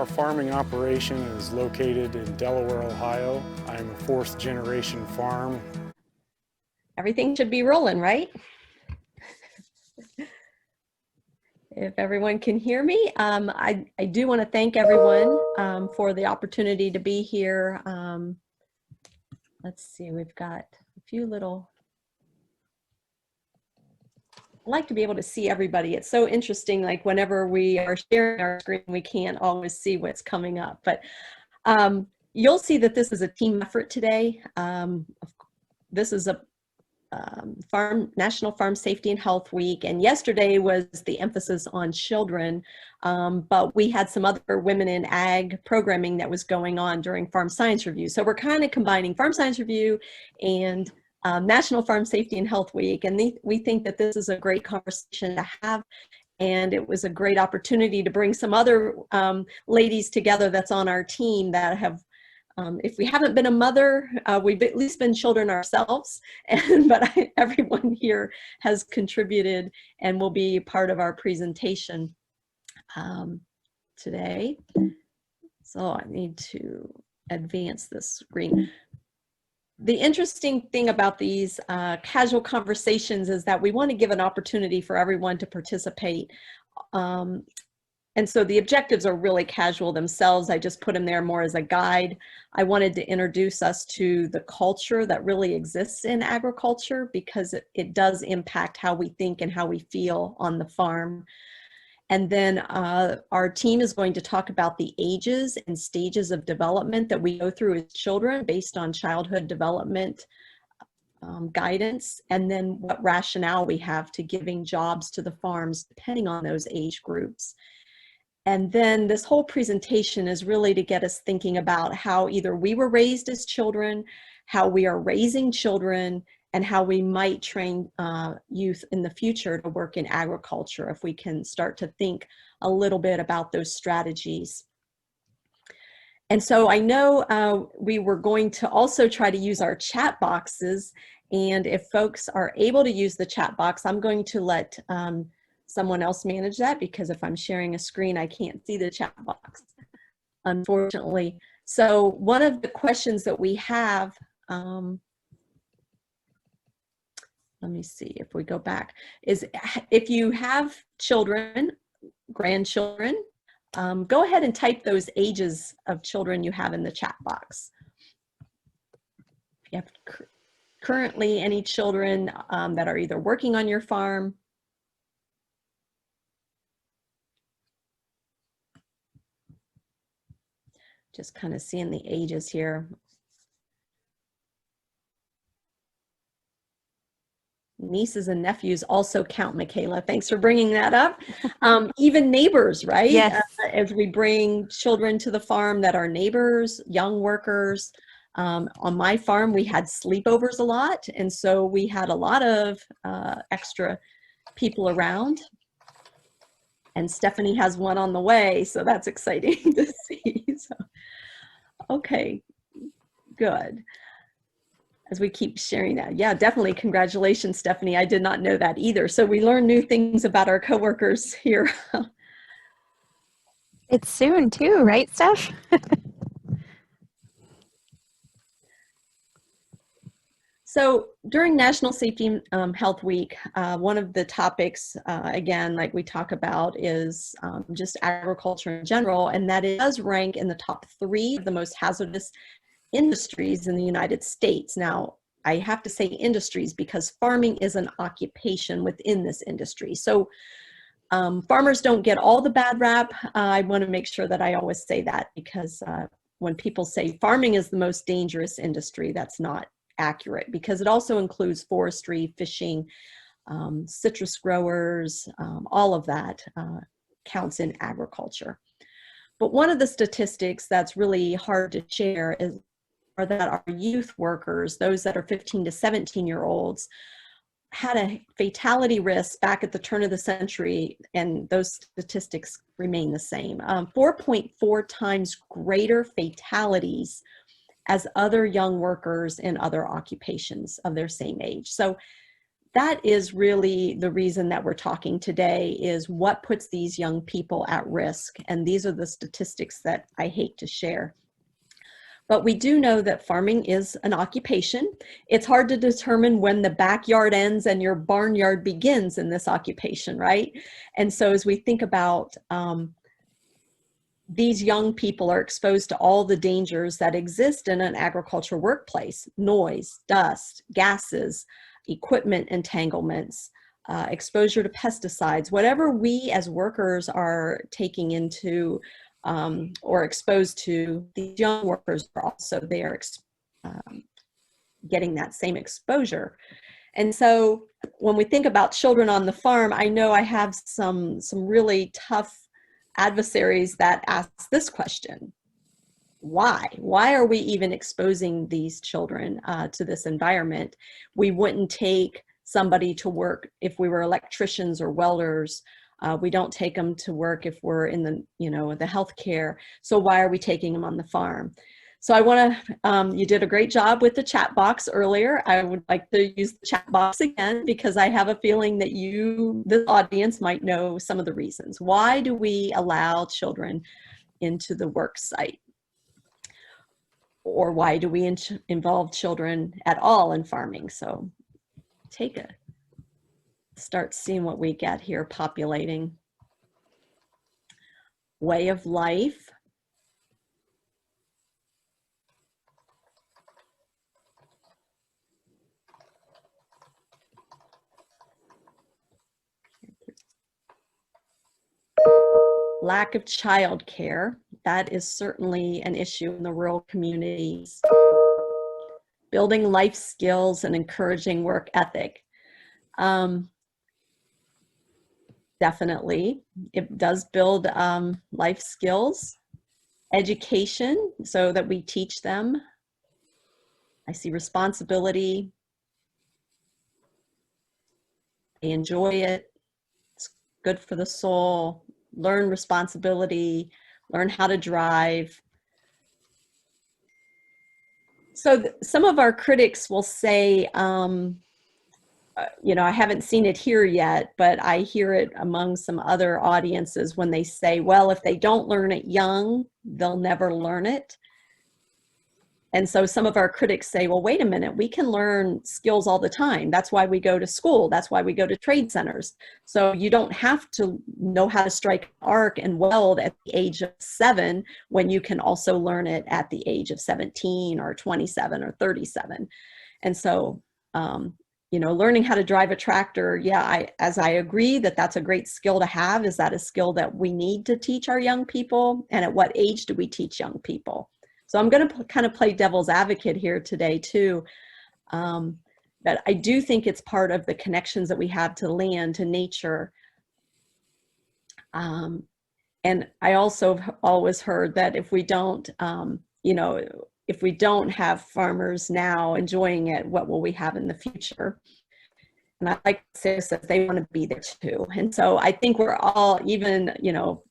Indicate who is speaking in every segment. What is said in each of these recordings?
Speaker 1: Our farming operation is located in Delaware, Ohio. I'm a fourth generation farm.
Speaker 2: Everything should be rolling, right? If everyone can hear me, I do want to thank everyone for the opportunity to be here. Let's see, we've got a few little, I like to be able to see everybody. It's so interesting, like whenever we are sharing our screen, we can't always see what's coming up. But you'll see that this is a team effort today. This is a National Farm Safety and Health Week, and yesterday was the emphasis on children, but we had some other women in ag programming that was going on during Farm Science Review. So we're kind of combining Farm Science Review and National Farm Safety and Health Week, and we think that this is a great conversation to have, and it was a great opportunity to bring some other ladies together that's on our team that have if we haven't been a mother, we've at least been children ourselves, but everyone here has contributed and will be part of our presentation today. So I need to advance this screen. The interesting thing about these casual conversations is that we want to give an opportunity for everyone to participate. And so the objectives are really casual themselves. I just put them there more as a guide. I wanted to introduce us to the culture that really exists in agriculture, because it does impact how we think and how we feel on the farm. And then our team is going to talk about the ages and stages of development that we go through as children based on childhood development guidance, and then what rationale we have to giving jobs to the farms depending on those age groups. And then this whole presentation is really to get us thinking about how either we were raised as children, how we are raising children, and how we might train youth in the future to work in agriculture if we can start to think a little bit about those strategies. And so I know we were going to also try to use our chat boxes, and if folks are able to use the chat box, I'm going to let someone else manage that, because if I'm sharing a screen, I can't see the chat box, unfortunately. So one of the questions that we have, let me see if we go back, is if you have children, grandchildren, go ahead and type those ages of children you have in the chat box. If you have currently any children that are either working on your farm, just kind of seeing the ages here. Nieces and nephews also count, Michaela. Thanks for bringing that up. Even neighbors, right?
Speaker 3: Yes.
Speaker 2: As we bring children to the farm that are neighbors, young workers. On my farm, we had sleepovers a lot. And so we had a lot of extra people around. And Stephanie has one on the way, so that's exciting to see. So, okay, good. As we keep sharing that. Yeah, definitely. Congratulations, Stephanie. I did not know that either. So we learn new things about our coworkers here.
Speaker 3: It's soon too, right, Steph?
Speaker 2: So during National Safety Health Week, one of the topics, again, like we talk about, is just agriculture in general, and that it does rank in the top 3 of the most hazardous industries in the United States. Now, I have to say industries because farming is an occupation within this industry. So farmers don't get all the bad rap. I want to make sure that I always say that, because when people say farming is the most dangerous industry, that's not accurate, because it also includes forestry, fishing, citrus growers, all of that counts in agriculture. But one of the statistics that's really hard to share are that our youth workers, those that are 15 to 17-year-olds, had a fatality risk back at the turn of the century, and those statistics remain the same. 4.4 times greater fatalities as other young workers in other occupations of their same age. So that is really the reason that we're talking today, is what puts these young people at risk. And these are the statistics that I hate to share. But we do know that farming is an occupation. It's hard to determine when the backyard ends and your barnyard begins in this occupation, right? And so as we think about these young people are exposed to all the dangers that exist in an agricultural workplace: noise, dust, gases, equipment entanglements, exposure to pesticides. Whatever we as workers are taking into or exposed to, these young workers are also there getting that same exposure. And so when we think about children on the farm, I know I have some really tough adversaries that ask this question: why? Why are we even exposing these children to this environment? We wouldn't take somebody to work if we were electricians or welders. We don't take them to work if we're in the, the healthcare. So why are we taking them on the farm? So I want to, you did a great job with the chat box earlier. I would like to use the chat box again, because I have a feeling that the audience might know some of the reasons. Why do we allow children into the work site? Or why do we involve children at all in farming? So start seeing what we get here populating. Way of life. Lack of childcare. That is certainly an issue in the rural communities. Building life skills and encouraging work ethic. Definitely, it does build life skills. Education, so that we teach them. I see responsibility. They enjoy it. It's good for the soul. Learn responsibility, learn how to drive. So some of our critics will say, I haven't seen it here yet, but I hear it among some other audiences when they say, well, if they don't learn it young, they'll never learn it. And so some of our critics say, well, wait a minute, we can learn skills all the time. That's why we go to school. That's why we go to trade centers. So you don't have to know how to strike an arc and weld at the age of 7 when you can also learn it at the age of 17 or 27 or 37. And so, learning how to drive a tractor, as I agree that that's a great skill to have. Is that a skill that we need to teach our young people? And at what age do we teach young people? So I'm going to kind of play devil's advocate here today too. But I do think it's part of the connections that we have to land, to nature. And I also have always heard that if we don't, if we don't have farmers now enjoying it, what will we have in the future? And I like Sarah says, they want to be there too. And so I think we're all, even,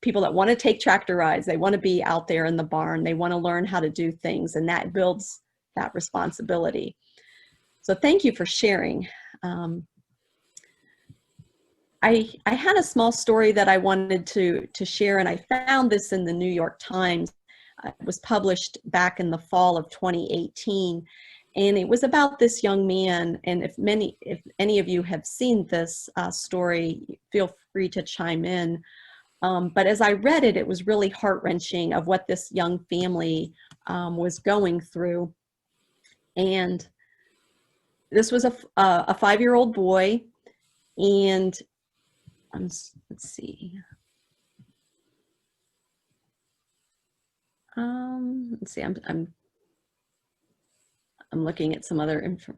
Speaker 2: people that want to take tractor rides, they want to be out there in the barn, they want to learn how to do things, and that builds that responsibility. So thank you for sharing. I had a small story that I wanted to share, and I found this in the New York Times. It was published back in the fall of 2018. And it was about this young man, and if any of you have seen this story, feel free to chime in. But as I read it, it was really heart-wrenching of what this young family was going through. And this was a 5-year-old boy, and let's see. I'm looking at some other info.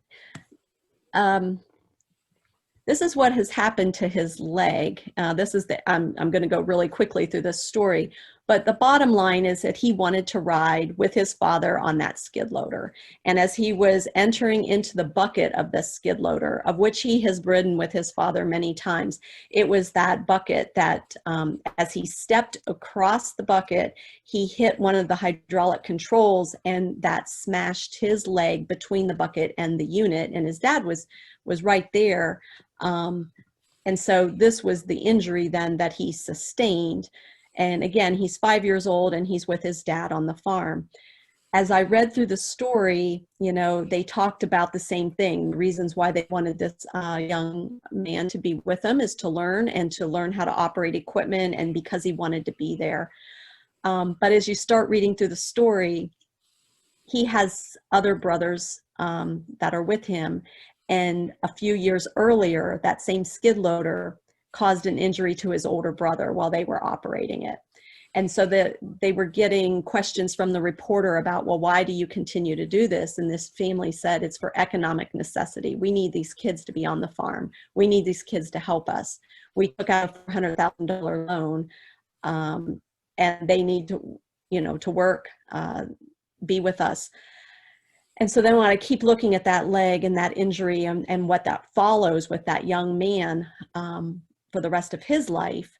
Speaker 2: This is what has happened to his leg. I'm going to go really quickly through this story, But the bottom line is that he wanted to ride with his father on that skid loader. And as he was entering into the bucket of the skid loader, of which he has ridden with his father many times, it was that bucket that as he stepped across the bucket, he hit one of the hydraulic controls, and that smashed his leg between the bucket and the unit. And his dad was right there. And so this was the injury then that he sustained. And again, he's 5 years old and he's with his dad on the farm. As I read through the story, you know, they talked about the same thing. Reasons why they wanted this young man to be with them is to learn how to operate equipment, and because he wanted to be there. But as you start reading through the story, he has other brothers that are with him. And a few years earlier, that same skid loader caused an injury to his older brother while they were operating it. And so they were getting questions from the reporter about, well, why do you continue to do this? And this family said, it's for economic necessity. We need these kids to be on the farm. We need these kids to help us. We took out a $400,000 loan, and they need to, you know, to work, be with us. And so then when I keep looking at that leg and that injury and what that follows with that young man for the rest of his life,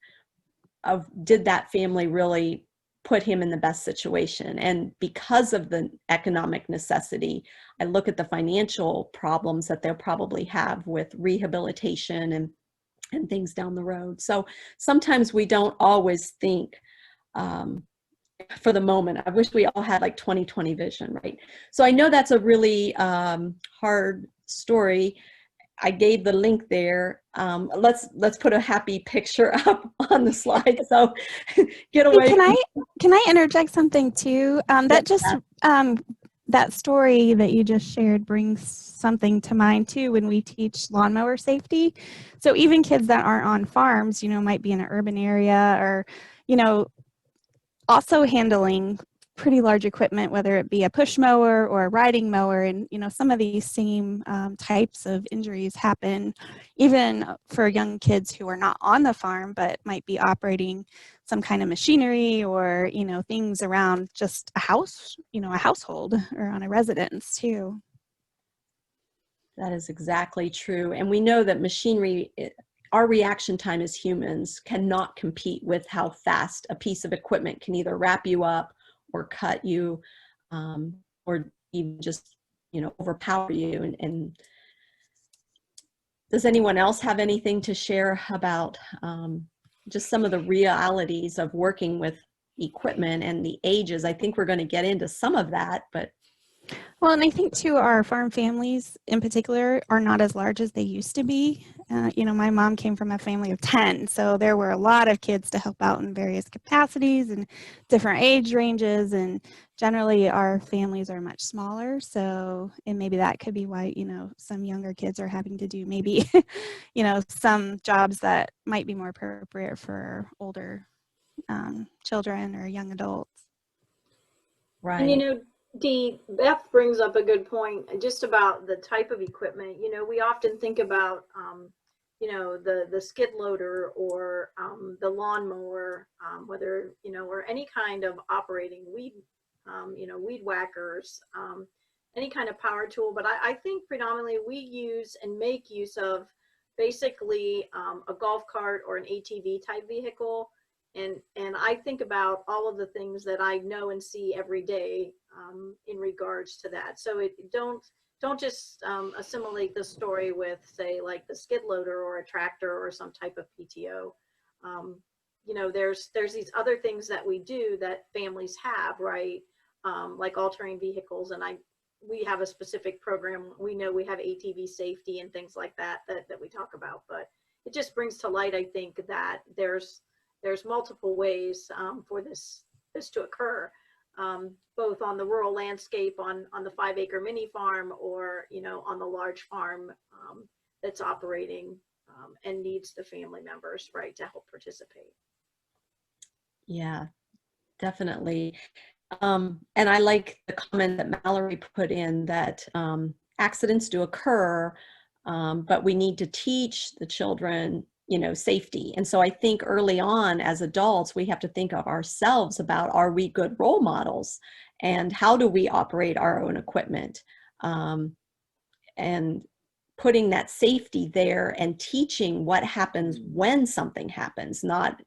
Speaker 2: did that family really put him in the best situation? And because of the economic necessity, I look at the financial problems that they'll probably have with rehabilitation and things down the road. So sometimes we don't always think for the moment. I wish we all had like 20/20 vision, right? So I know that's a really hard story. I gave the link there. Let's put a happy picture up on the slide. So get away.
Speaker 3: Can I interject something too? That story that you just shared brings something to mind too when we teach lawnmower safety. So even kids that aren't on farms, you know, might be in an urban area, or, you know, also handling pretty large equipment, whether it be a push mower or a riding mower. And, you know, some of these same types of injuries happen even for young kids who are not on the farm, but might be operating some kind of machinery or, you know, things around just a house, you know, a household or on a residence too.
Speaker 2: That is exactly true. And we know that machinery, our reaction time as humans cannot compete with how fast a piece of equipment can either wrap you up or cut you, or even just, you know, overpower you. And does anyone else have anything to share about just some of the realities of working with equipment and the ages? I think we're going to get into some of that, but.
Speaker 3: Well, and I think too, our farm families in particular are not as large as they used to be. You know, my mom came from a family of 10, so there were a lot of kids to help out in various capacities and different age ranges, and generally our families are much smaller. So, and maybe that could be why, you know, some younger kids are having to do maybe, you know, some jobs that might be more appropriate for older children or young adults.
Speaker 2: Right.
Speaker 4: And you know, Dee, Beth brings up a good point just about the type of equipment. You know, we often think about, you know, the skid loader or the lawnmower, whether, you know, or any kind of operating weed, you know, weed whackers, any kind of power tool. But I think predominantly we use and make use of basically a golf cart or an ATV type vehicle. And I think about all of the things that I know and see every day in regards to that. So don't just assimilate the story with, say, like the skid loader or a tractor or some type of PTO. You know, there's these other things that we do that families have, right? Like all-terrain vehicles, and we have a specific program. We know we have ATV safety and things like that we talk about, but it just brings to light, I think, that there's multiple ways for this to occur, both on the rural landscape, on the 5-acre mini farm, or, you know, on the large farm that's operating and needs the family members, right, to help participate.
Speaker 2: Yeah, definitely. And I like the comment that Mallory put in that accidents do occur, but we need to teach the children, safety. And so I think early on as adults, we have to think of ourselves about, are we good role models? And how do we operate our own equipment? And putting that safety there and teaching what happens when something happens, not,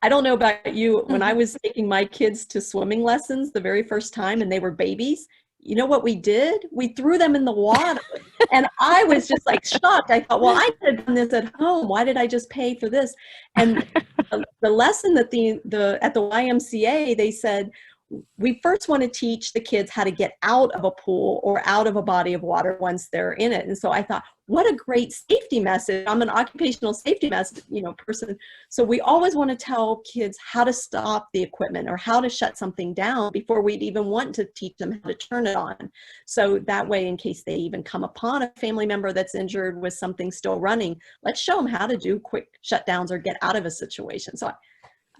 Speaker 2: I don't know about you, when I was taking my kids to swimming lessons the very first time and they were babies, you know what we did? We threw them in the water. And I was just like shocked. I thought, well, I could have done this at home. Why did I just pay for this? And the lesson that at the YMCA, they said, we first want to teach the kids how to get out of a pool or out of a body of water once they're in it. And so I thought, what a great safety message. I'm an occupational safety person. So we always want to tell kids how to stop the equipment or how to shut something down before we'd even want to teach them how to turn it on. So that way, in case they even come upon a family member that's injured with something still running, let's show them how to do quick shutdowns or get out of a situation. So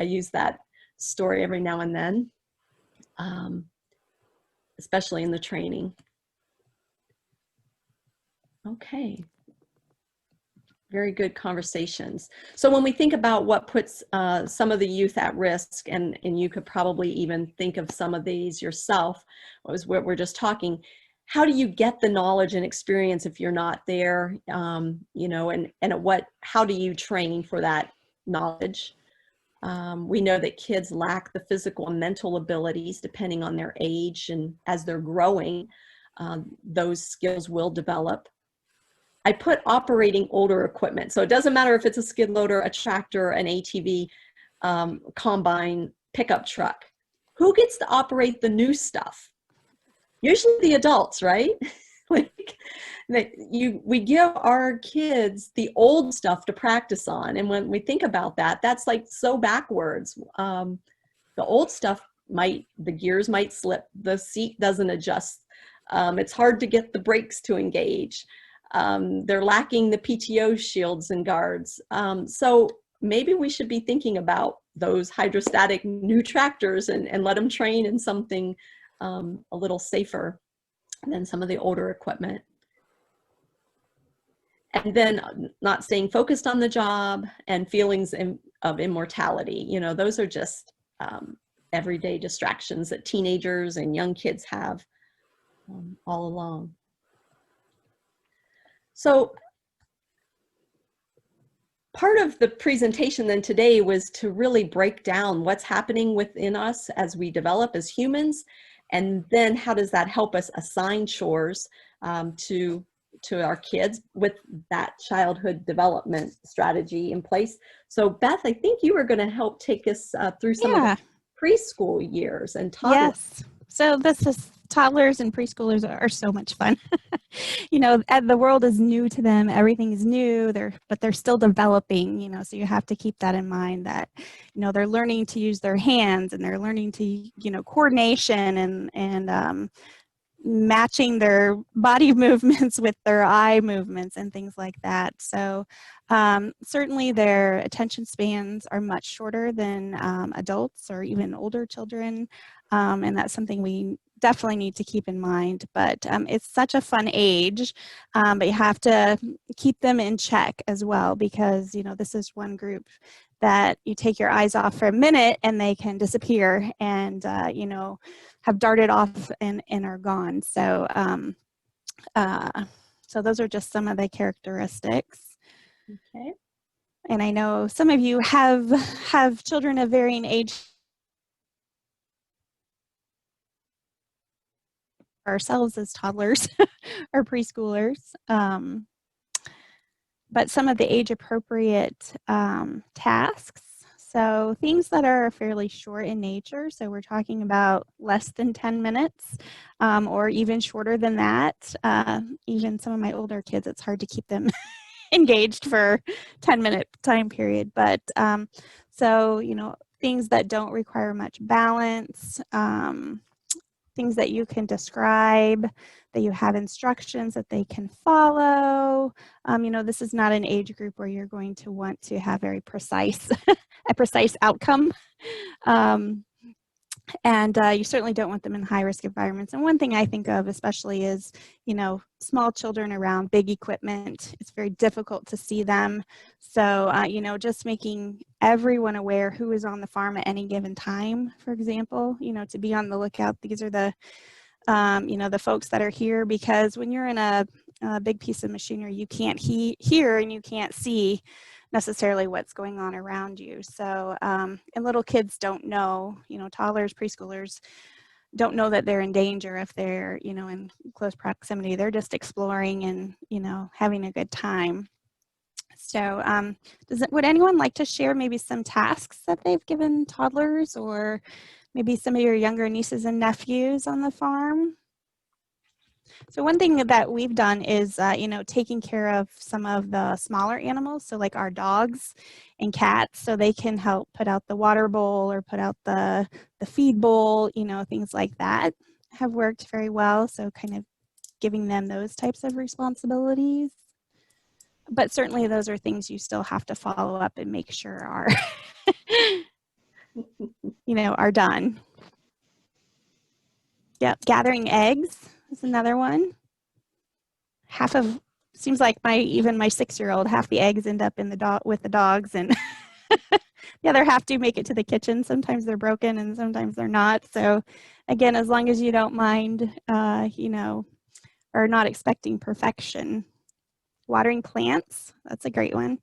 Speaker 2: I use that story every now and then. Especially in the training. Okay. Very good conversations. So when we think about what puts some of the youth at risk, and you could probably even think of some of these yourself, was what we're just talking, how do you get the knowledge and experience if you're not there, and how do you train for that knowledge? We know that kids lack the physical and mental abilities depending on their age, and as they're growing, those skills will develop. I put operating older equipment. So it doesn't matter if it's a skid loader, a tractor, an ATV, combine, pickup truck. Who gets to operate the new stuff? Usually the adults, right? We give our kids the old stuff to practice on. And when we think about that, that's like so backwards. The old stuff the gears might slip, the seat doesn't adjust. It's hard to get the brakes to engage. They're lacking the PTO shields and guards. So maybe we should be thinking about those hydrostatic new tractors and let them train in something a little safer than some of the older equipment. And then not staying focused on the job and feelings of immortality. Those are just everyday distractions that teenagers and young kids have all along. So part of the presentation then today was to really break down what's happening within us as we develop as humans, and then how does that help us assign chores to our kids with that childhood development strategy in place. So Beth, I think you were going to help take us through some of the preschool years and toddlers.
Speaker 3: Yes. So this is toddlers and preschoolers are so much fun. The world is new to them. Everything is new. But they're still developing. So you have to keep that in mind that, they're learning to use their hands, and they're learning to, coordination and matching their body movements with their eye movements and things like that. So certainly their attention spans are much shorter than adults or even older children. And that's something we definitely need to keep in mind. But it's such a fun age, but you have to keep them in check as well, because, this is one group that you take your eyes off for a minute and they can disappear and, have darted off and are gone. So, so those are just some of the characteristics.
Speaker 2: Okay.
Speaker 3: And I know some of you have children of varying age. Ourselves as toddlers or preschoolers. But some of the age appropriate tasks. So things that are fairly short in nature. So we're talking about less than 10 minutes or even shorter than that. Even some of my older kids, it's hard to keep them engaged for 10-minute time period. But so, things that don't require much balance, things that you can describe, that you have instructions that they can follow. This is not an age group where you're going to want to have very precise, a precise outcome. And you certainly don't want them in high-risk environments. And one thing I think of especially is, small children around big equipment. It's very difficult to see them. So, just making everyone aware who is on the farm at any given time, for example, to be on the lookout. These are the, the folks that are here, because when you're in a big piece of machinery, you can't hear and you can't see necessarily what's going on around you. So, and little kids don't know, toddlers, preschoolers don't know that they're in danger if they're, in close proximity. They're just exploring and, having a good time. So, would anyone like to share maybe some tasks that they've given toddlers, or maybe some of your younger nieces and nephews on the farm? So one thing that we've done is, taking care of some of the smaller animals, so like our dogs and cats, so they can help put out the water bowl or put out the feed bowl, things like that have worked very well. So kind of giving them those types of responsibilities. But certainly those are things you still have to follow up and make sure are, are done. Yep, gathering eggs is another one. Seems like even my 6-year-old, half the eggs end up in with the dogs, and the other half do make it to the kitchen. Sometimes they're broken and sometimes they're not. So again, as long as you don't mind, or not expecting perfection. Watering plants, that's a great one.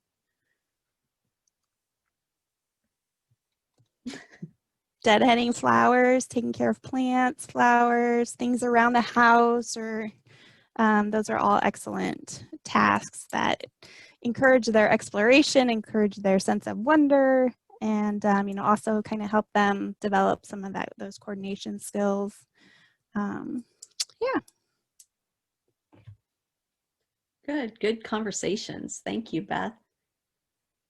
Speaker 3: Deadheading flowers, taking care of plants, flowers, things around the house, or those are all excellent tasks that encourage their exploration, encourage their sense of wonder, and also kind of help them develop some of those coordination skills. Yeah.
Speaker 2: Good conversations. Thank you, Beth.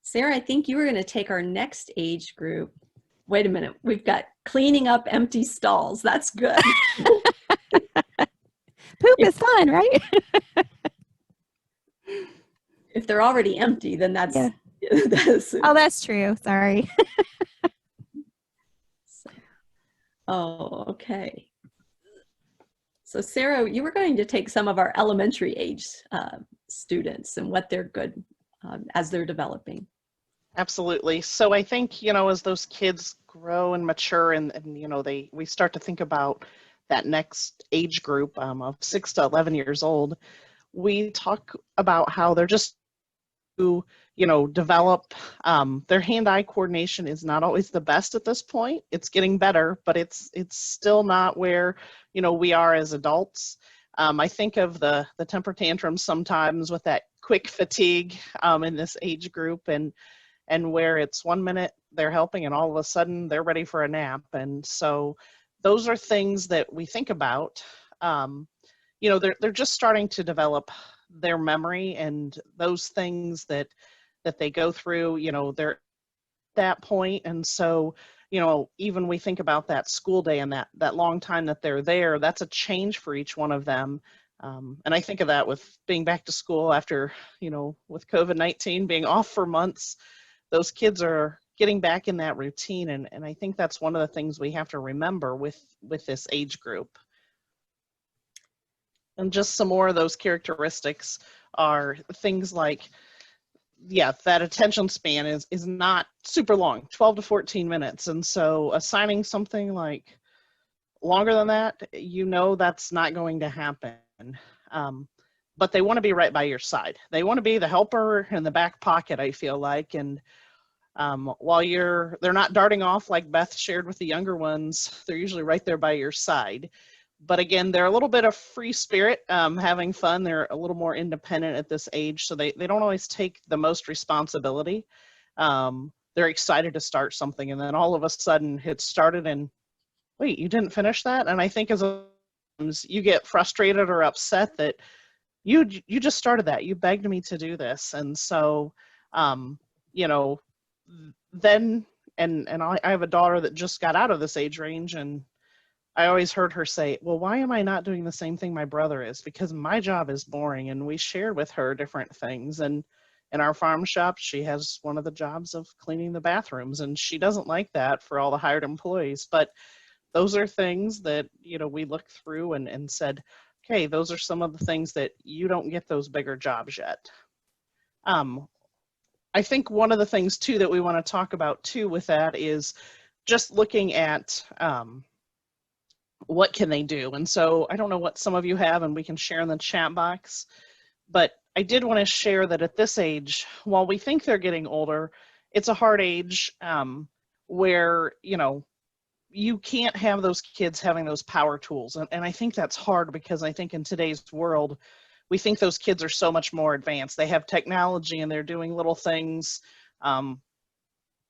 Speaker 2: Sarah, I think you were going to take our next age group. Wait a minute. We've got cleaning up empty stalls. That's good.
Speaker 3: Poop is fun, right?
Speaker 2: If they're already empty, then that's...
Speaker 3: Yeah.
Speaker 2: Oh,
Speaker 3: that's true. Sorry.
Speaker 2: Okay. So Sarah, you were going to take some of our elementary age students and what they're good as they're developing.
Speaker 5: Absolutely. So I think, as those kids grow and mature and we start to think about that next age group of 6 to 11 years old, we talk about how they're just to, develop their hand-eye coordination is not always the best at this point. It's getting better, but it's still not where, we are as adults. I think of the temper tantrums sometimes with that quick fatigue in this age group, and where it's 1 minute they're helping and all of a sudden they're ready for a nap. And so those are things that we think about. They're just starting to develop their memory, and those things that they go through, they're at that point. And so, even we think about that school day and that long time that they're there, that's a change for each one of them. And I think of that with being back to school after, with COVID-19 being off for months, those kids are getting back in that routine. And I think that's one of the things we have to remember with this age group. And just some more of those characteristics are things like, that attention span is not super long, 12 to 14 minutes. And so assigning something like longer than that, that's not going to happen. But they want to be right by your side. They want to be the helper in the back pocket, I feel like. And while they're not darting off like Beth shared with the younger ones, they're usually right there by your side. But again, they're a little bit of free spirit, having fun. They're a little more independent at this age, so they don't always take the most responsibility. They're excited to start something, and then all of a sudden it's started and, wait, you didn't finish that? And I think as you get frustrated or upset that you just started that. You begged me to do this. And so, then, and I have a daughter that just got out of this age range, and I always heard her say, well, why am I not doing the same thing my brother is? Because my job is boring. And we shared with her different things. And in our farm shop, she has one of the jobs of cleaning the bathrooms, and she doesn't like that for all the hired employees. But those are things that, you know, we looked through and said, okay, those are some of the things that you don't get those bigger jobs yet. I think one of the things too that we want to talk about too with that is just looking at what can they do. And so I don't know what some of you have, and we can share in the chat box, but I did want to share that at this age, while we think they're getting older, it's a hard age where, you know, you can't have those kids having those power tools. And I think that's hard because I think in today's world, we think those kids are so much more advanced. They have technology and they're doing little things.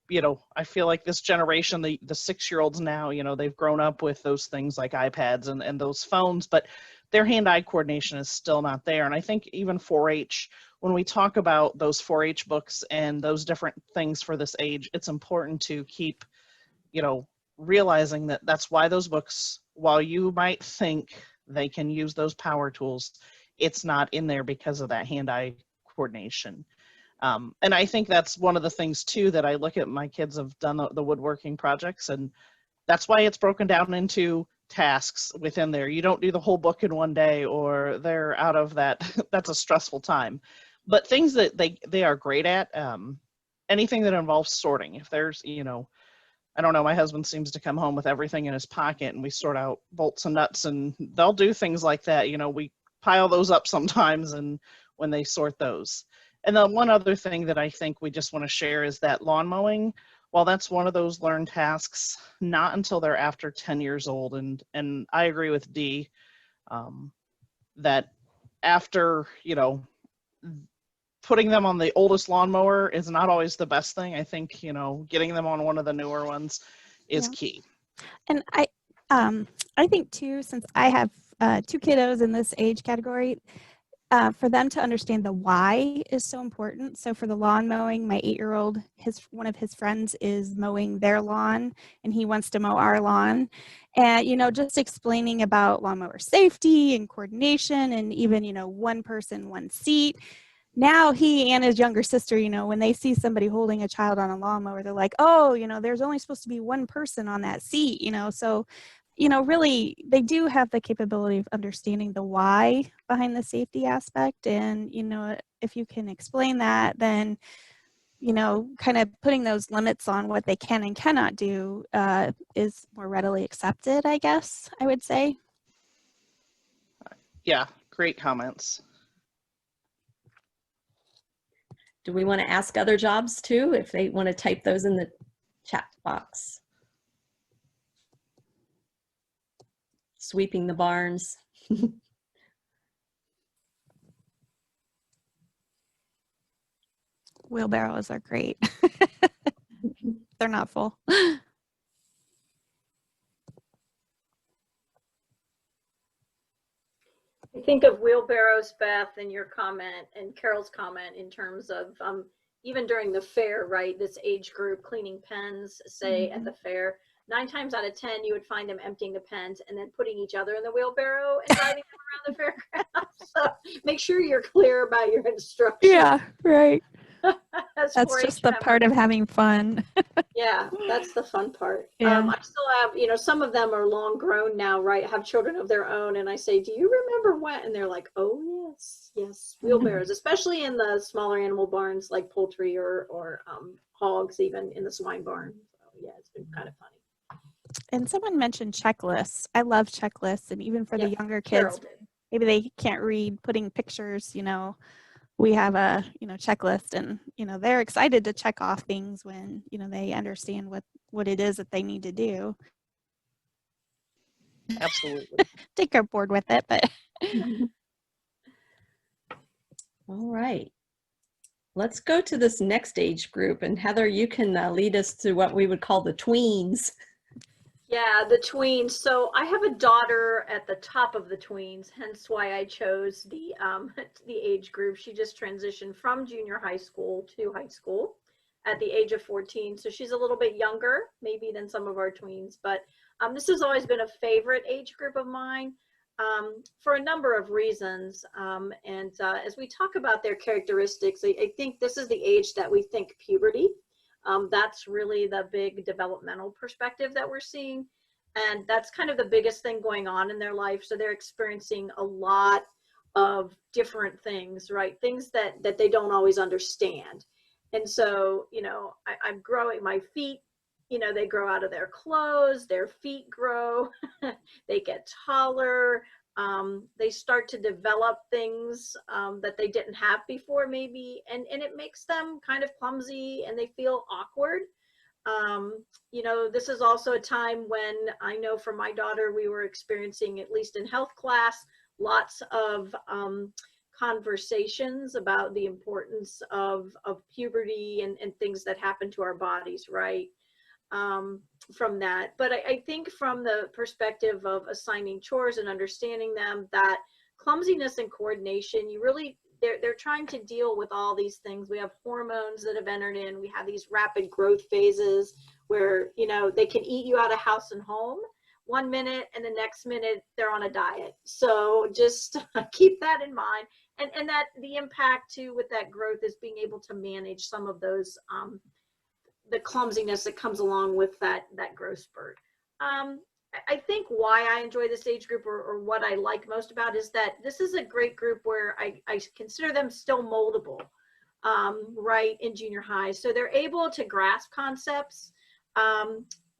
Speaker 5: You know, I feel like this generation, the 6-year-olds now, you know, they've grown up with those things like iPads and those phones, but their hand-eye coordination is still not there. And I think even 4-H, when we talk about those 4-H books and those different things for this age, it's important to keep, you know, realizing that that's why those books, while you might think they can use those power tools, it's not in there because of that hand-eye coordination. And I think that's one of the things too that I look at. My kids have done the woodworking projects, and that's why it's broken down into tasks within there. You don't do the whole book in one day, or they're out of that. That's a stressful time. But things that they are great at, anything that involves sorting. If there's, you know, I don't know, my husband seems to come home with everything in his pocket, and we sort out bolts and nuts, and they'll do things like that. You know, we pile those up sometimes, and when they sort those. And then one other thing that I think we just want to share is that lawn mowing, while that's one of those learned tasks, not until they're after 10 years old. And I agree with Dee that after, you know, putting them on the oldest lawnmower is not always the best thing. I think, you know, getting them on one of the newer ones is key.
Speaker 3: And I think too, since I have 2 kiddos in this age category, for them to understand the why is so important. So for the lawn mowing, my 8-year-old, one of his friends is mowing their lawn, and he wants to mow our lawn. And, you know, just explaining about lawnmower safety and coordination, and even, you know, one person, one seat. Now he and his younger sister, you know, when they see somebody holding a child on a lawnmower, they're like, oh, you know, there's only supposed to be one person on that seat, you know. So, you know, really, they do have the capability of understanding the why behind the safety aspect. And, you know, if you can explain that, then, you know, kind of putting those limits on what they can and cannot do is more readily accepted, I guess, I would say.
Speaker 5: Yeah, great comments.
Speaker 2: Do we want to ask other jobs too, if they want to type those in the chat box? Sweeping the barns.
Speaker 3: Wheelbarrows are great. They're not full.
Speaker 4: I think of wheelbarrows, Beth, and your comment and Carol's comment in terms of even during the fair, right? This age group cleaning pens, say at the fair, 9 times out of 10, you would find them emptying the pens and then putting each other in the wheelbarrow and driving them around the fairground. So make sure you're clear about your instructions.
Speaker 3: Yeah, right.
Speaker 4: That's
Speaker 3: just the part of having fun.
Speaker 4: Yeah, that's the fun part.
Speaker 3: Yeah.
Speaker 4: I still have, you know, some of them are long grown now, right? Have children of their own. And I say, do you remember when? And they're like, oh, yes, wheelbarrows, especially in the smaller animal barns like poultry or hogs, even in the swine barn. So, yeah, it's been kind of funny.
Speaker 3: And someone mentioned checklists. I love checklists. And even for the younger kids, maybe they can't read, putting pictures, you know, we have a, you know, checklist, and, you know, they're excited to check off things when, you know, they understand what it is that they need to do.
Speaker 5: Absolutely.
Speaker 3: They are bored with it, but.
Speaker 2: All right. Let's go to this next age group, and Heather, you can lead us to what we would call the tweens.
Speaker 4: Yeah, the tweens. So I have a daughter at the top of the tweens, hence why I chose the age group. She just transitioned from junior high school to high school at the age of 14. So she's a little bit younger, maybe, than some of our tweens. But this has always been a favorite age group of mine for a number of reasons. As we talk about their characteristics, I think this is the age that we think puberty. That's really the big developmental perspective that we're seeing. And that's kind of the biggest thing going on in their life. So they're experiencing a lot of different things, right? Things that they don't always understand. And so, I'm growing my feet, they grow out of their clothes, their feet grow, they get taller, they start to develop things that they didn't have before maybe, and it makes them kind of clumsy and they feel awkward. This is also a time when I know for my daughter, we were experiencing, at least in health class, lots of conversations about the importance of puberty and things that happen to our bodies, right? From that. But I think from the perspective of assigning chores and understanding them, that clumsiness and coordination, they're trying to deal with all these things. We have hormones that have entered in. We have these rapid growth phases where, they can eat you out of house and home one minute and the next minute they're on a diet. So just keep that in mind. And that the impact too with that growth is being able to manage some of those, the clumsiness that comes along with that growth spurt. I think why I enjoy this age group or what I like most about is that this is a great group where I consider them still moldable, right, in junior high. So they're able to grasp concepts,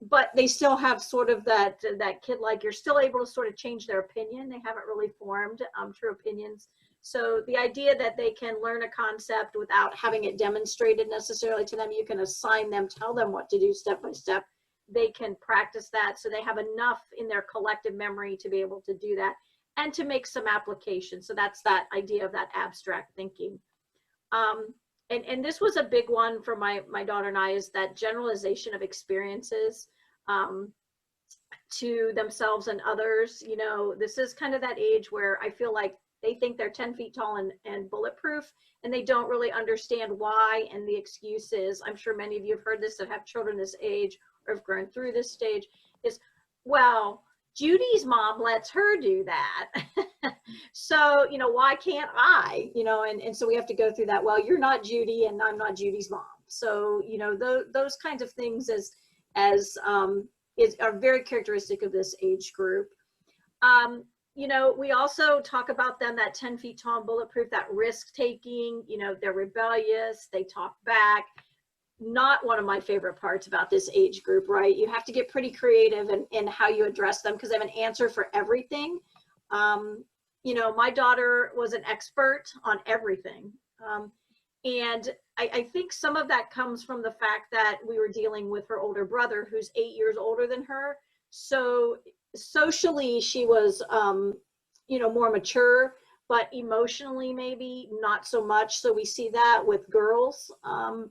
Speaker 4: but they still have sort of that kid, like you're still able to sort of change their opinion. They haven't really formed true opinions. So the idea that they can learn a concept without having it demonstrated necessarily to them, you can assign them, tell them what to do step by step. They can practice that. So they have enough in their collective memory to be able to do that and to make some application. So that's that idea of that abstract thinking. And this was a big one for my daughter and I, is that generalization of experiences to themselves and others. This is kind of that age where I feel like they think they're 10 feet tall and bulletproof, and they don't really understand why. And the excuse is, I'm sure many of you have heard this that have children this age or have grown through this stage, is, well, Judy's mom lets her do that. So, why can't I? And so we have to go through that. Well, you're not Judy and I'm not Judy's mom. So, those kinds of things are very characteristic of this age group. We also talk about them, that 10 feet tall and bulletproof, that risk taking, they're rebellious, they talk back. Not one of my favorite parts about this age group, right? You have to get pretty creative in how you address them because they have an answer for everything. My daughter was an expert on everything. And I think some of that comes from the fact that we were dealing with her older brother, who's 8 years older than her. So socially, she was, more mature, but emotionally, maybe not so much. So we see that with girls,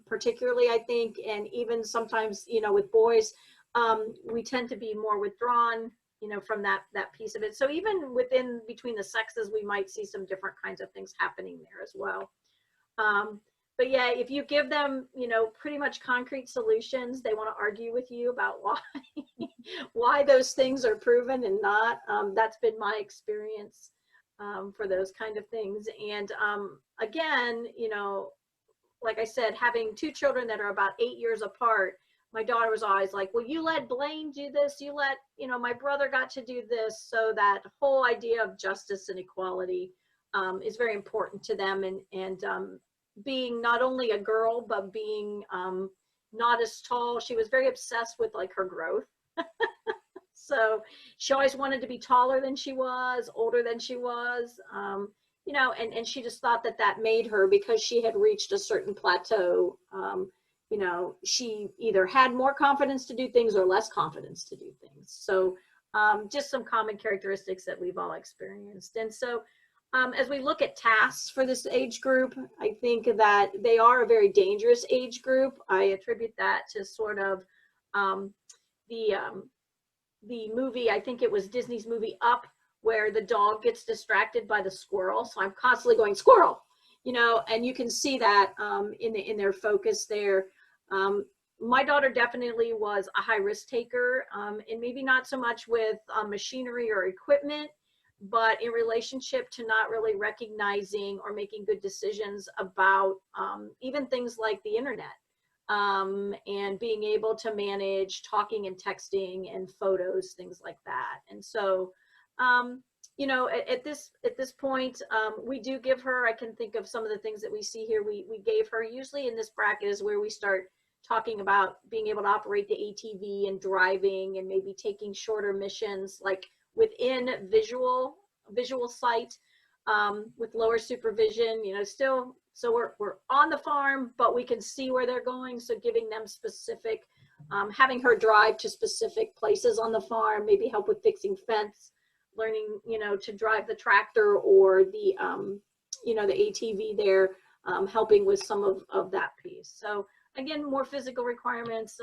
Speaker 4: particularly, I think, and even sometimes, with boys, we tend to be more withdrawn, from that piece of it. So even between the sexes, we might see some different kinds of things happening there as well. But yeah, if you give them, pretty much concrete solutions, they want to argue with you about why those things are proven and not. That's been my experience for those kind of things. And again, like I said, having two children that are about 8 years apart, my daughter was always like, well, you let Blaine do this, my brother got to do this. So that whole idea of justice and equality is very important to them. And being not only a girl, but being not as tall, she was very obsessed with like her growth. So she always wanted to be taller than she was, older than she was, and she just thought that made her, because she had reached a certain plateau. She either had more confidence to do things or less confidence to do things. So just some common characteristics that we've all experienced. And so as we look at tasks for this age group, I think that they are a very dangerous age group. I attribute that to sort of the movie, I think it was Disney's movie Up, where the dog gets distracted by the squirrel. So I'm constantly going, squirrel, and you can see that in their focus there. My daughter definitely was a high risk taker, and maybe not so much with machinery or equipment, but in relationship to not really recognizing or making good decisions about even things like the internet. and being able to manage talking and texting and photos, things like that. And so, you know, at this point, we do give her, I can think of some of the things that we see here. We gave her, usually in this bracket is where we start talking about being able to operate the ATV and driving and maybe taking shorter missions, like within visual sight, with lower supervision, you know, still, so we're on the farm, but we can see where they're going. So giving them specific, having her drive to specific places on the farm, maybe help with fixing fence, learning, you know, to drive the tractor or the, you know, the ATV there, helping with some of that piece. So again, more physical requirements.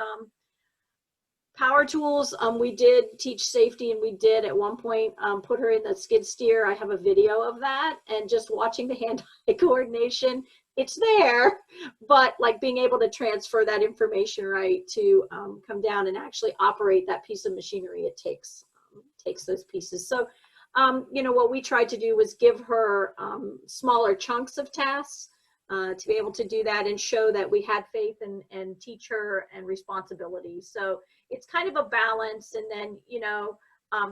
Speaker 4: Power tools, we did teach safety, and we did at one point put her in the skid steer. I have a video of that, and just watching the hand-eye coordination, it's there, but like being able to transfer that information right to come down and actually operate that piece of machinery, it takes those pieces. So, you know, what we tried to do was give her smaller chunks of tasks to be able to do that and show that we had faith and teach her and responsibility. So it's kind of a balance. And then, you know,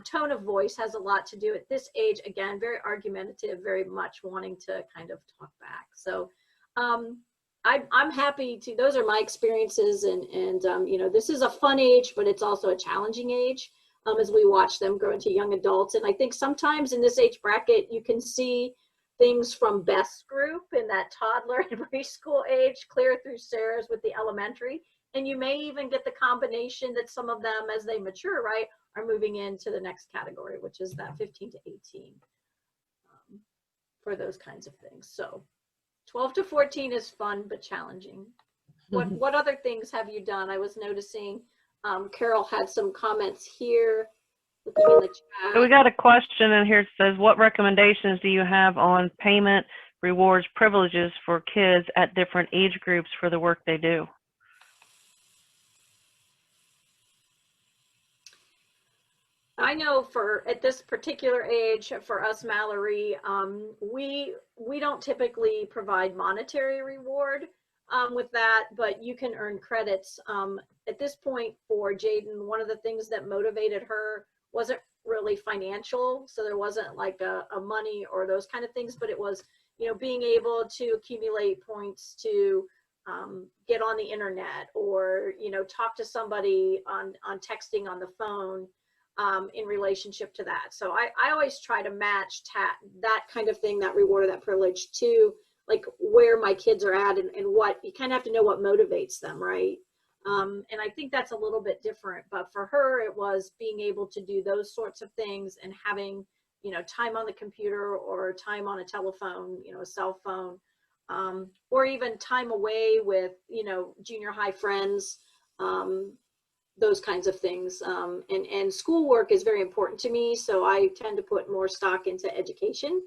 Speaker 4: tone of voice has a lot to do at this age. Again, very argumentative, very much wanting to kind of talk back. So I'm happy to, those are my experiences. And you know, this is a fun age, but it's also a challenging age as we watch them grow into young adults. And I think sometimes in this age bracket, you can see things from Beth's group in that toddler and preschool age, clear through Sarah's with the elementary. And you may even get the combination that some of them, as they mature, right, are moving into the next category, which is that 15 to 18 for those kinds of things. So 12 to 14 is fun, but challenging. What other things have you done? I was noticing Carol had some comments here. Looking in the chat.
Speaker 6: So we got a question in here that says, what recommendations do you have on payment, rewards, privileges for kids at different age groups for the work they do?
Speaker 4: I know for at this particular age for us, Mallory, we don't typically provide monetary reward with that, but you can earn credits. At this point for Jaden, one of the things that motivated her wasn't really financial, so there wasn't like a money or those kind of things, but it was, you know, being able to accumulate points to get on the internet, or, you know, talk to somebody on texting on the phone in relationship to that. So I always try to match that kind of thing, that reward or that privilege, to like where my kids are at and what you kind of have to know what motivates them, right? And I think that's a little bit different, but for her, it was being able to do those sorts of things and having, you know, time on the computer or time on a telephone, you know, a cell phone, or even time away with, you know, junior high friends, those kinds of things. And schoolwork is very important to me. So I tend to put more stock into education.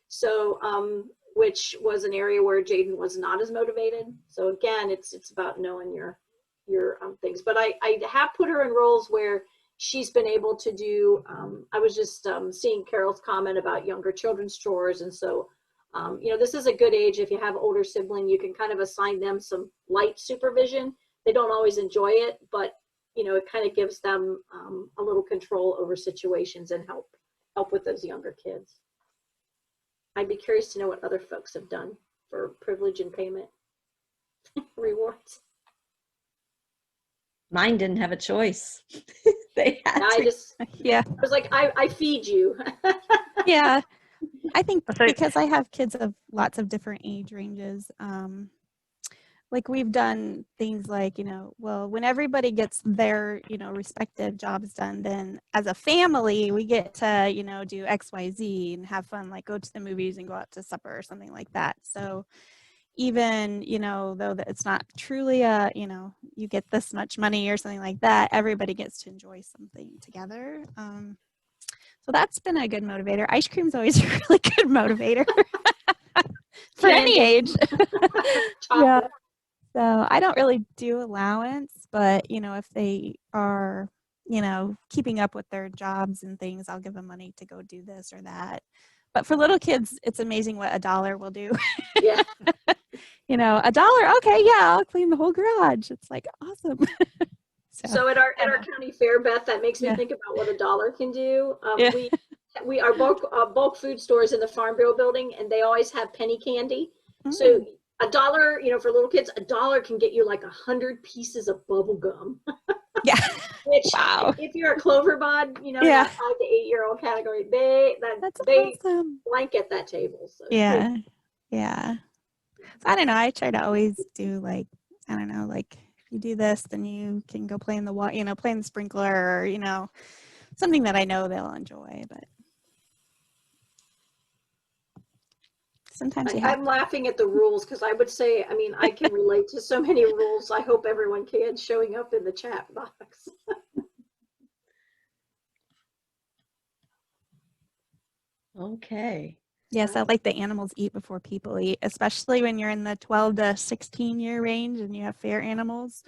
Speaker 4: So, which was an area where Jaden was not as motivated. So again, it's about knowing your things, but I have put her in roles where she's been able to do, I was just seeing Carol's comment about younger children's chores. And so, you know, this is a good age. If you have older sibling, you can kind of assign them some light supervision. They don't always enjoy it, but, you know, it kind of gives them a little control over situations and help with those younger kids. I'd be curious to know what other folks have done for privilege and payment rewards.
Speaker 2: Mine didn't have a choice. They had
Speaker 3: Yeah.
Speaker 4: I was like, I feed you.
Speaker 3: Yeah. I think because I have kids of lots of different age ranges, like we've done things like, you know, well, when everybody gets their, you know, respective jobs done, then as a family, we get to, you know, do X, Y, Z and have fun, like go to the movies and go out to supper or something like that. So even, you know, though that it's not truly a, you know, you get this much money or something like that, everybody gets to enjoy something together. So that's been a good motivator. Ice cream's always a really good motivator for any age. Yeah. So I don't really do allowance, but, you know, if they are, you know, keeping up with their jobs and things, I'll give them money to go do this or that. But for little kids, it's amazing what $1 will do.
Speaker 4: Yeah.
Speaker 3: you know, $1, okay, yeah, I'll clean the whole garage. It's like awesome.
Speaker 4: So at our county fair, Beth, that makes me
Speaker 3: Yeah.
Speaker 4: think about what $1 can do.
Speaker 3: Yeah.
Speaker 4: We are bulk food stores in the Farm Bureau building, and they always have penny candy. So
Speaker 3: Mm.
Speaker 4: $1, you know, for little kids, $1 can get you like 100 pieces of bubble gum.
Speaker 3: Yeah.
Speaker 4: Which,
Speaker 3: Wow.
Speaker 4: if you're a clover bud, you know,
Speaker 3: Yeah.
Speaker 4: that 5 to 8-year-old category,
Speaker 3: That's
Speaker 4: they
Speaker 3: awesome.
Speaker 4: blanket that table. So
Speaker 3: Yeah. Yeah. So I don't know. I try to always do like, I don't know, like if you do this, then you can go play in the water, you know, play in the sprinkler or, you know, something that I know they'll enjoy. But sometimes you have
Speaker 4: I'm laughing at the rules because I would say, I mean, I can relate to so many rules. I hope everyone can, showing up in the chat box.
Speaker 2: Okay.
Speaker 3: Yes, I like the animals eat before people eat, especially when you're in the 12 to 16 year range and you have fair animals.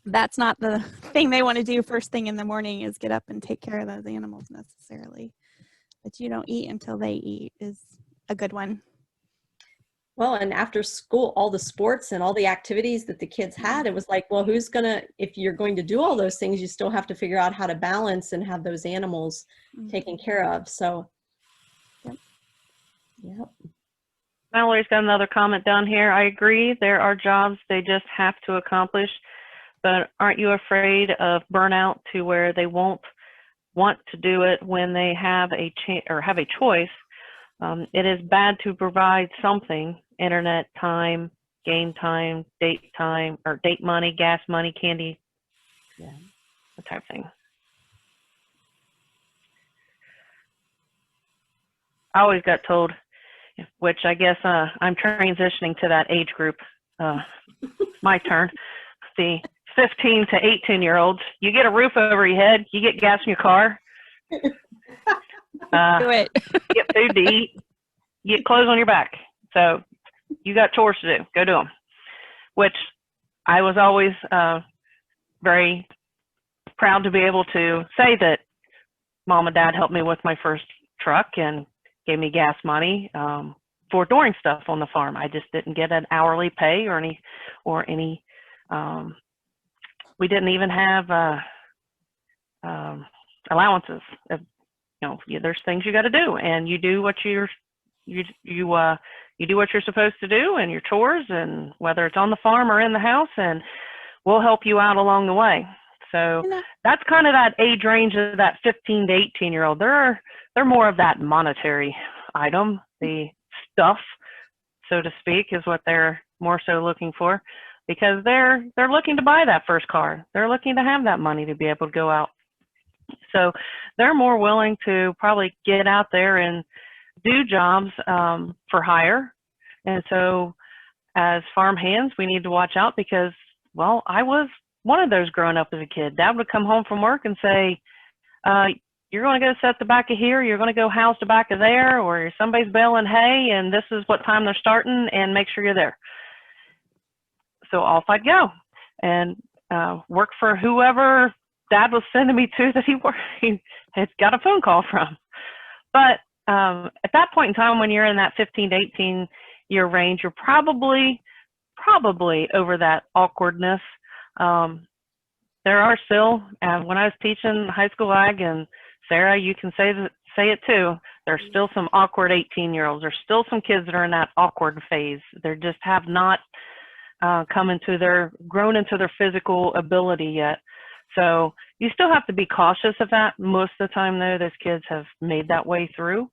Speaker 3: That's not the thing they want to do first thing in the morning is get up and take care of those animals necessarily. But you don't eat until they eat is a good one.
Speaker 2: Well, and after school, all the sports and all the activities that the kids had, it was like, well, who's gonna, if you're going to do all those things, you still have to figure out how to balance and have those animals taken care of. So, yep.
Speaker 6: Mallory's got another comment down here. I agree. There are jobs they just have to accomplish, but aren't you afraid of burnout to where they won't want to do it when they have a choice? It is bad to provide something: internet time, game time, date time, or date money, gas money, candy, that type of thing. I always got told, which I guess I'm transitioning to that age group. My turn. The 15 to 18-year-olds, you get a roof over your head, you get gas in your car,
Speaker 3: Do it.
Speaker 6: you get food to eat, you get clothes on your back. So you got chores to do. Go do them. Which I was always very proud to be able to say that Mom and Dad helped me with my first truck and gave me gas money for doing stuff on the farm. I just didn't get an hourly pay or any. We didn't even have allowances. You know, there's things you got to do, and you do what you do what you're supposed to do, and your chores, and whether it's on the farm or in the house, and we'll help you out along the way. So that's kind of that age range of that 15 to 18-year-old. They're more of that monetary item, the stuff, so to speak, is what they're more so looking for, because they're looking to buy that first car. They're looking to have that money to be able to go out. So they're more willing to probably get out there and do jobs for hire. And so as farm hands, we need to watch out because, well, I was one of those growing up as a kid. Dad would come home from work and say, you're going to go set the back of here, you're going to go house the back of there, or somebody's baling hay and this is what time they're starting, and make sure you're there. So off I'd go and work for whoever Dad was sending me to that he had got a phone call from. But at that point in time, when you're in that 15 to 18 year range, you're probably over that awkwardness. There are still, when I was teaching high school ag, and Sarah, you can say it too, there's still some awkward 18-year-olds. There's still some kids that are in that awkward phase. They just have not grown into their physical ability yet. So you still have to be cautious of that. Most of the time, though, those kids have made that way through.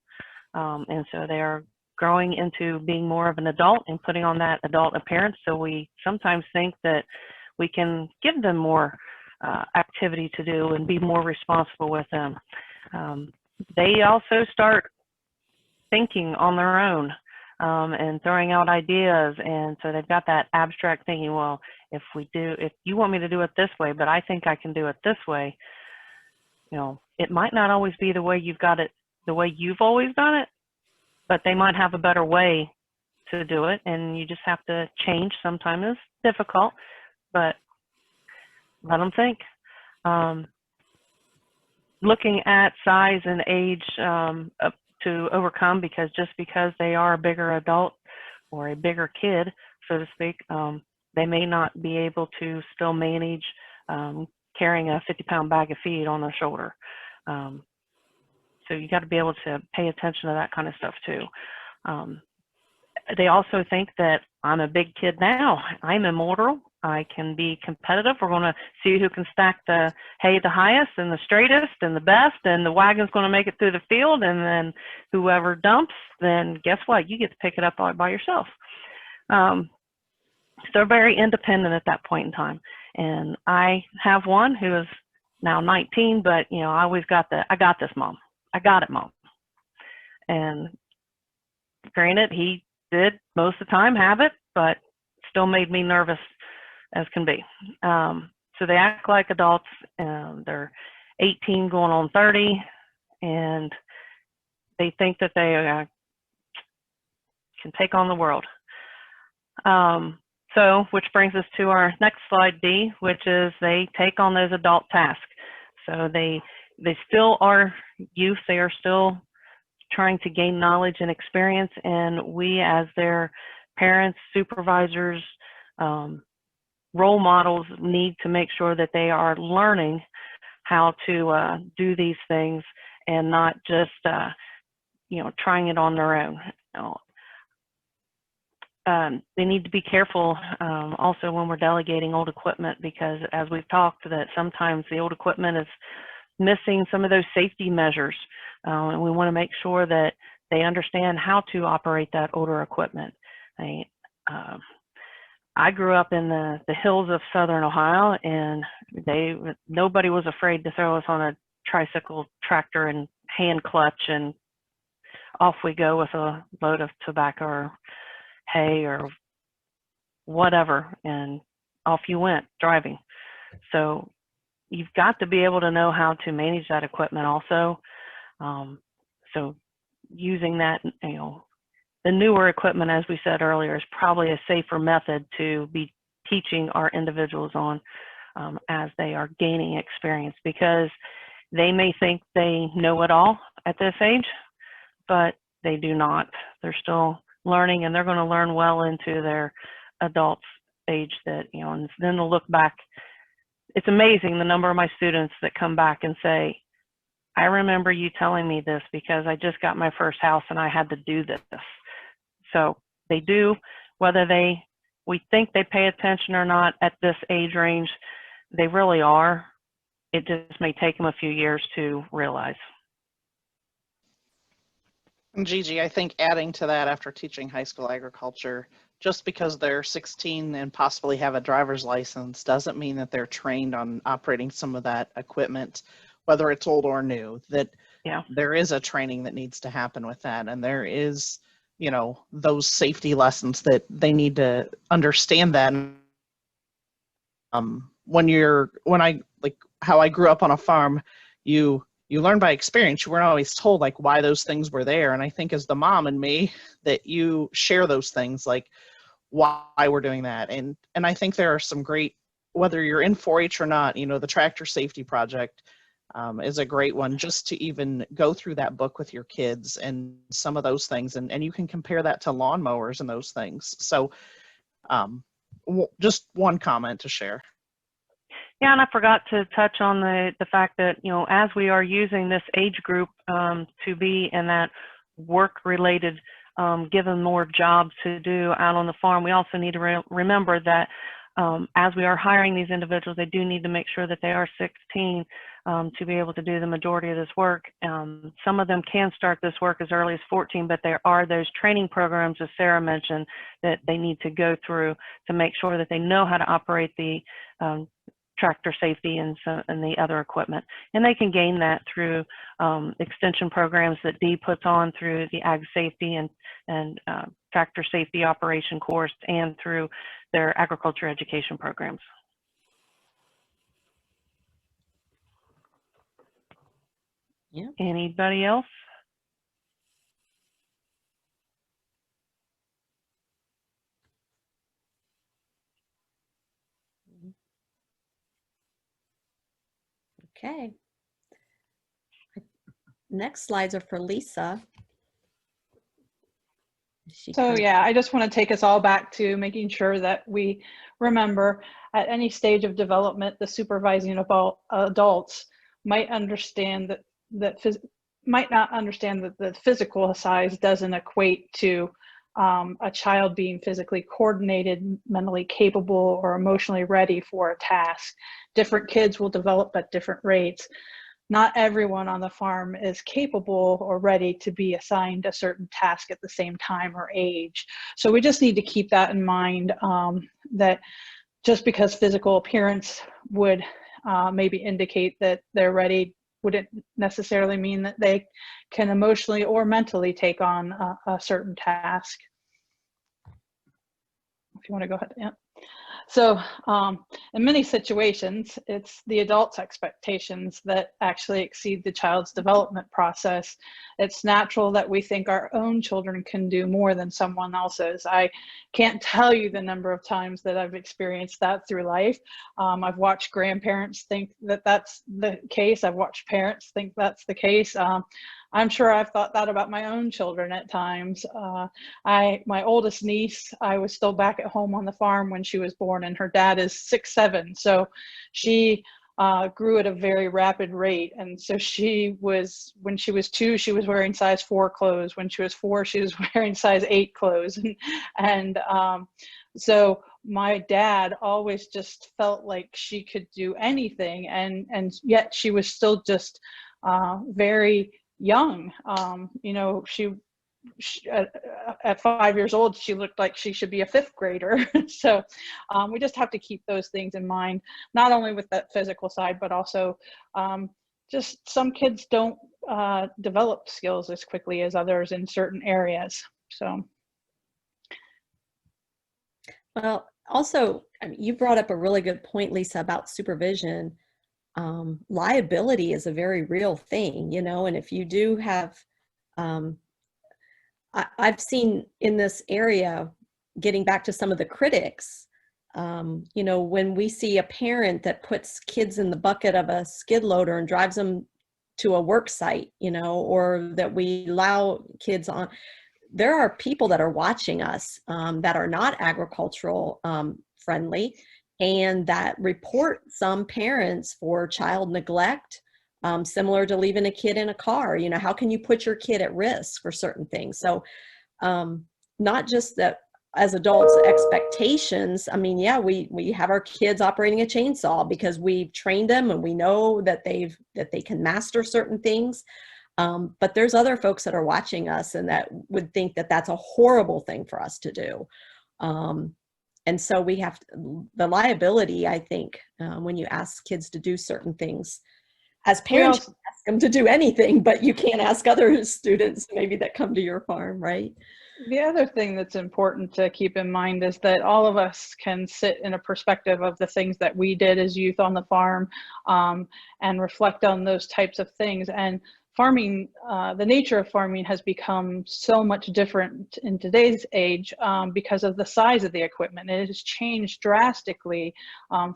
Speaker 6: And so they are growing into being more of an adult and putting on that adult appearance. So we sometimes think that we can give them more activity to do and be more responsible with them. They also start thinking on their own and throwing out ideas. And so they've got that abstract thinking, well, if you want me to do it this way, but I think I can do it this way, it might not always be the way you've got it, the way you've always done it, but they might have a better way to do it. And you just have to change. Sometimes it's difficult, but let them think. Looking at size and age to overcome, because just because they are a bigger adult or a bigger kid so to speak. They may not be able to still manage carrying a 50-pound bag of feed on their shoulder. So you got to be able to pay attention to that kind of stuff too. They also think that I'm a big kid now. I'm immortal. I can be competitive. We're going to see who can stack the hay the highest and the straightest and the best, and the wagon's going to make it through the field, and then whoever dumps, then guess what? You get to pick it up all by yourself. So they're very independent at that point in time. And I have one who is now 19, but you know, I always got I got this, Mom. I got it, Mom. And granted, he did most of the time have it, but still made me nervous as can be. So they act like adults. They're 18 going on 30, and they think that they can take on the world. So, which brings us to our next slide, D, which is they take on those adult tasks. So they still are youth. They are still trying to gain knowledge and experience, and we as their parents, supervisors, role models need to make sure that they are learning how to do these things and not just you know, trying it on their own. They need to be careful also when we're delegating old equipment, because as we've talked, that sometimes the old equipment is missing some of those safety measures, and we want to make sure that they understand how to operate that older equipment. I grew up in the hills of southern Ohio, and nobody was afraid to throw us on a tricycle tractor and hand clutch, and off we go with a load of tobacco or hay or whatever, and off you went driving. So you've got to be able to know how to manage that equipment also. So using that, you know, the newer equipment, as we said earlier, is probably a safer method to be teaching our individuals on as they are gaining experience, because they may think they know it all at this age, but they do not. They're still learning, and they're going to learn well into their adult age that, you know, and then they'll look back. It's amazing the number of my students that come back and say, I remember you telling me this because I just got my first house and I had to do this. So they do, whether we think they pay attention or not at this age range, they really are. It just may take them a few years to realize.
Speaker 5: And Gigi, I think adding to that, after teaching high school agriculture, just because they're 16 and possibly have a driver's license doesn't mean that they're trained on operating some of that equipment, whether it's old or new. That there is a training that needs to happen with that, and there is, you know, those safety lessons that they need to understand that. When I, like how I grew up on a farm, you learn by experience. You weren't always told like why those things were there. And I think as the mom and me, that you share those things, like why we're doing that. And I think there are some great, whether you're in 4-H or not, you know, the Tractor Safety Project is a great one, just to even go through that book with your kids and some of those things. And you can compare that to lawnmowers and those things. So just one comment to share.
Speaker 6: Yeah, and I forgot to touch on the fact that, you know, as we are using this age group to be in that work-related, given more jobs to do out on the farm, we also need to remember that as we are hiring these individuals, they do need to make sure that they are 16 to be able to do the majority of this work. Some of them can start this work as early as 14, but there are those training programs, as Sarah mentioned, that they need to go through to make sure that they know how to operate the tractor safety and the other equipment. And they can gain that through extension programs that Dee puts on through the Ag Safety and Tractor Safety Operation course, and through their agriculture education programs.
Speaker 2: Yeah.
Speaker 6: Anybody else?
Speaker 2: Okay. Next slides are for Lisa.
Speaker 7: So yeah, I just want to take us all back to making sure that we remember at any stage of development, the supervising adults might understand might not understand that the physical size doesn't equate to a child being physically coordinated, mentally capable, or emotionally ready for a task. Different kids will develop at different rates. Not everyone on the farm is capable or ready to be assigned a certain task at the same time or age. So we just need to keep that in mind, that just because physical appearance would maybe indicate that they're ready, wouldn't necessarily mean that they can emotionally or mentally take on a certain task. If you want to go ahead, yeah. So in many situations, it's the adult's expectations that actually exceed the child's development process. It's natural that we think our own children can do more than someone else's. I can't tell you the number of times that I've experienced that through life. I've watched grandparents think that that's the case. I've watched parents think that's the case. I'm sure I've thought that about my own children at times. My oldest niece, I was still back at home on the farm when she was born, and her dad is 6'7", so she grew at a very rapid rate. And so when she was 2, she was wearing size 4 clothes. When she was 4, she was wearing size 8 clothes. So my dad always just felt like she could do anything, and yet she was still just very young. You know, she at 5 years old, she looked like she should be a 5th grader. So we just have to keep those things in mind, not only with that physical side, but also just some kids don't develop skills as quickly as others in certain areas. So.
Speaker 2: Well, also, I mean, you brought up a really good point, Lisa, about supervision. Liability is a very real thing, you know, and if you do have, I've seen in this area, getting back to some of the critics, you know, when we see a parent that puts kids in the bucket of a skid loader and drives them to a work site, you know, or that we allow kids on, there are people that are watching us that are not agricultural friendly, and that report some parents for child neglect, similar to leaving a kid in a car. You know, how can you put your kid at risk for certain things? So not just that as adults expectations, I mean, yeah, we have our kids operating a chainsaw because we've trained them and we know that they can master certain things. But there's other folks that are watching us and that would think that that's a horrible thing for us to do. And so we have the liability, I think, when you ask kids to do certain things. As parents, you ask them to do anything, but you can't ask other students maybe that come to your farm, right?
Speaker 7: The other thing that's important to keep in mind is that all of us can sit in a perspective of the things that we did as youth on the farm, and reflect on those types of things. And farming, the nature of farming has become so much different in today's age because of the size of the equipment. It has changed drastically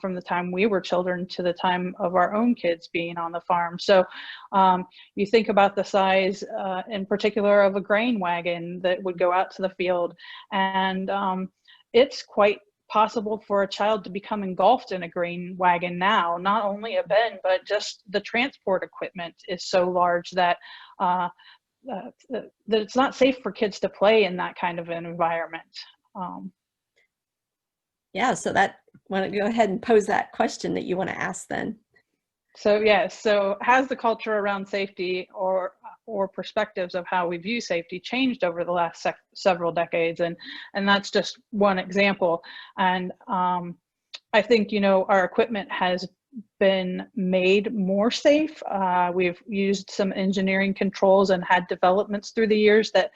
Speaker 7: from the time we were children to the time of our own kids being on the farm. So you think about the size in particular of a grain wagon that would go out to the field, and it's quite possible for a child to become engulfed in a grain wagon now. Not only a bin, but just the transport equipment is so large that that it's not safe for kids to play in that kind of an environment.
Speaker 2: Yeah, so that, why don't you go ahead and pose that question that you want to ask then?
Speaker 7: So yes, so has the culture around safety or perspectives of how we view safety changed over the last several decades? And that's just one example. And I think, you know, our equipment has been made more safe. We've used some engineering controls and had developments through the years that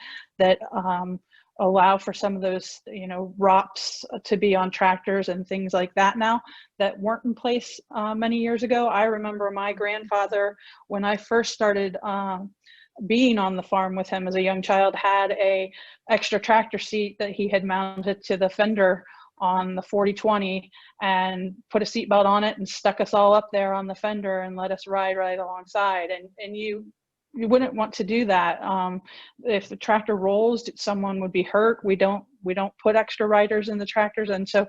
Speaker 7: allow for some of those, you know, ROPS to be on tractors and things like that now that weren't in place many years ago. I remember my grandfather, when I first started being on the farm with him as a young child, had a extra tractor seat that he had mounted to the fender on the 4020 and put a seatbelt on it and stuck us all up there on the fender and let us ride right alongside. And you you wouldn't want to do that. If the tractor rolls, someone would be hurt. We don't put extra riders in the tractors, and so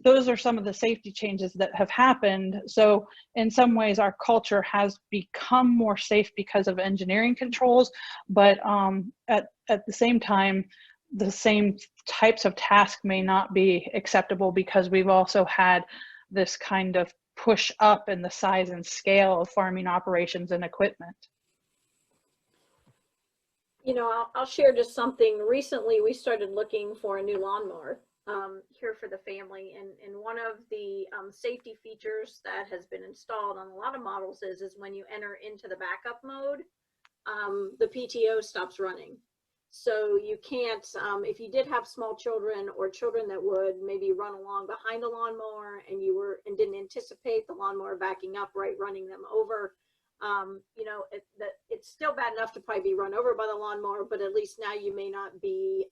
Speaker 7: those are some of the safety changes that have happened. So in some ways, our culture has become more safe because of engineering controls, but at the same time, the same types of tasks may not be acceptable because we've also had this kind of push up in the size and scale of farming operations and equipment.
Speaker 4: You know, I'll share just something. Recently, we started looking for a new lawnmower here for the family, and one of the safety features that has been installed on a lot of models is when you enter into the backup mode, the PTO stops running. So you can't, if you did have small children or children that would maybe run along behind a lawnmower and didn't anticipate the lawnmower backing up, right, running them over, you know, it's still bad enough to probably be run over by the lawnmower, but at least now you may not be,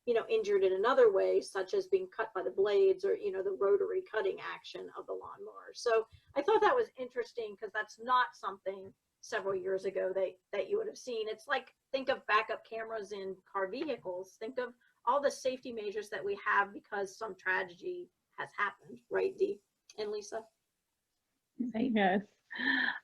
Speaker 4: you know, injured in another way, such as being cut by the blades or, you know, the rotary cutting action of the lawnmower. So I thought that was interesting because that's not something several years ago that you would have seen. It's like, think of backup cameras in car vehicles. Think of all the safety measures that we have because some tragedy has happened, right, Dee and Lisa?
Speaker 7: Yes.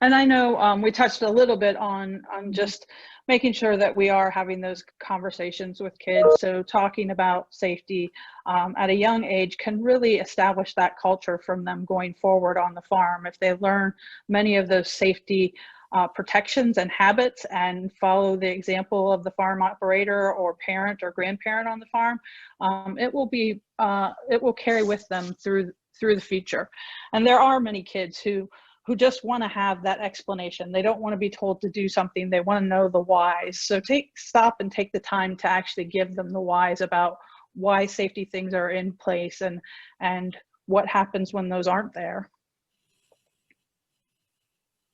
Speaker 7: And I know we touched a little bit on just making sure that we are having those conversations with kids. So talking about safety at a young age can really establish that culture from them going forward on the farm. If they learn many of those safety protections and habits and follow the example of the farm operator or parent or grandparent on the farm, it will carry with them through the future. And there are many kids who just want to have that explanation. They don't want to be told to do something. They want to know the whys. So stop and take the time to actually give them the whys about why safety things are in place and what happens when those aren't there.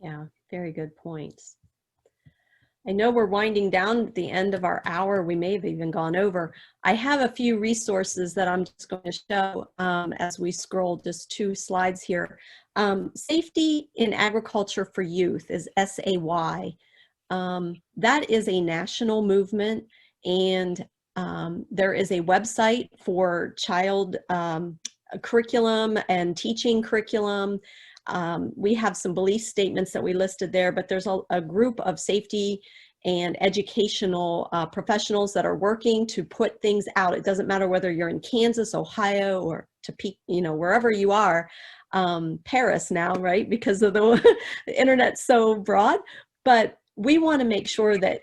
Speaker 2: Yeah, very good points. I know we're winding down at the end of our hour. We may have even gone over. I have a few resources that I'm just going to show as we scroll just 2 slides here. Safety in Agriculture for Youth is SAY. That is a national movement, and there is a website for child curriculum and teaching curriculum. We have some belief statements that we listed there, but there's a group of safety and educational professionals that are working to put things out. It doesn't matter whether you're in Kansas, Ohio, or Topeka, you know, wherever you are, Paris now, right? Because of the internet's so broad. But we want to make sure that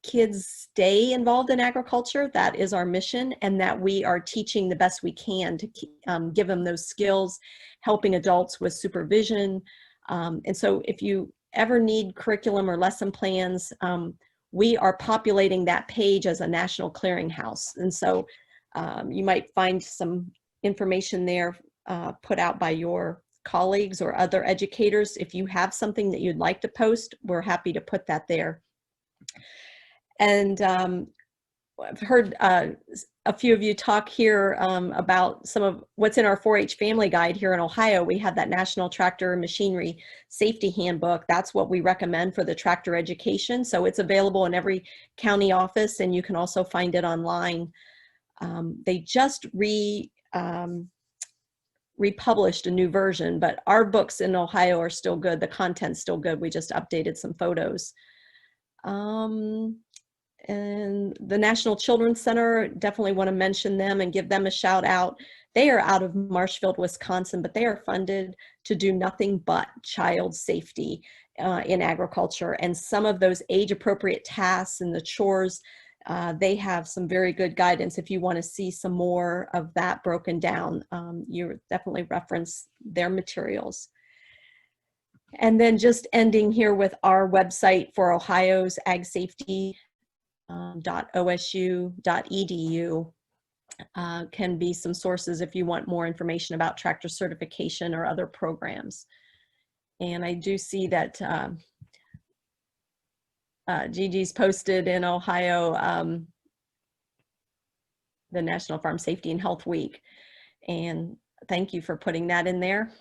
Speaker 2: kids stay involved in agriculture. That is our mission, and that we are teaching the best we can to give them those skills, helping adults with supervision. And so if you ever need curriculum or lesson plans, we are populating that page as a national clearinghouse. And so you might find some information there put out by your colleagues or other educators. If you have something that you'd like to post, we're happy to put that there. And I've heard a few of you talk here about some of what's in our 4-H family guide here in Ohio. We have that National Tractor Machinery Safety Handbook. That's what we recommend for the tractor education. So it's available in every county office, and you can also find it online. They just republished a new version, but our books in Ohio are still good. The content's still good. We just updated some photos. And the National Children's Center, definitely want to mention them and give them a shout out. They are out of Marshfield, Wisconsin, but they are funded to do nothing but child safety in agriculture. And some of those age appropriate tasks and the chores, they have some very good guidance. If you want to see some more of that broken down, you definitely reference their materials. And then just ending here with our website for Ohio's ag safety. .osu.edu can be some sources if you want more information about tractor certification or other programs. And I do see that Gigi's posted in Ohio the National Farm Safety and Health Week, and thank you for putting that in there.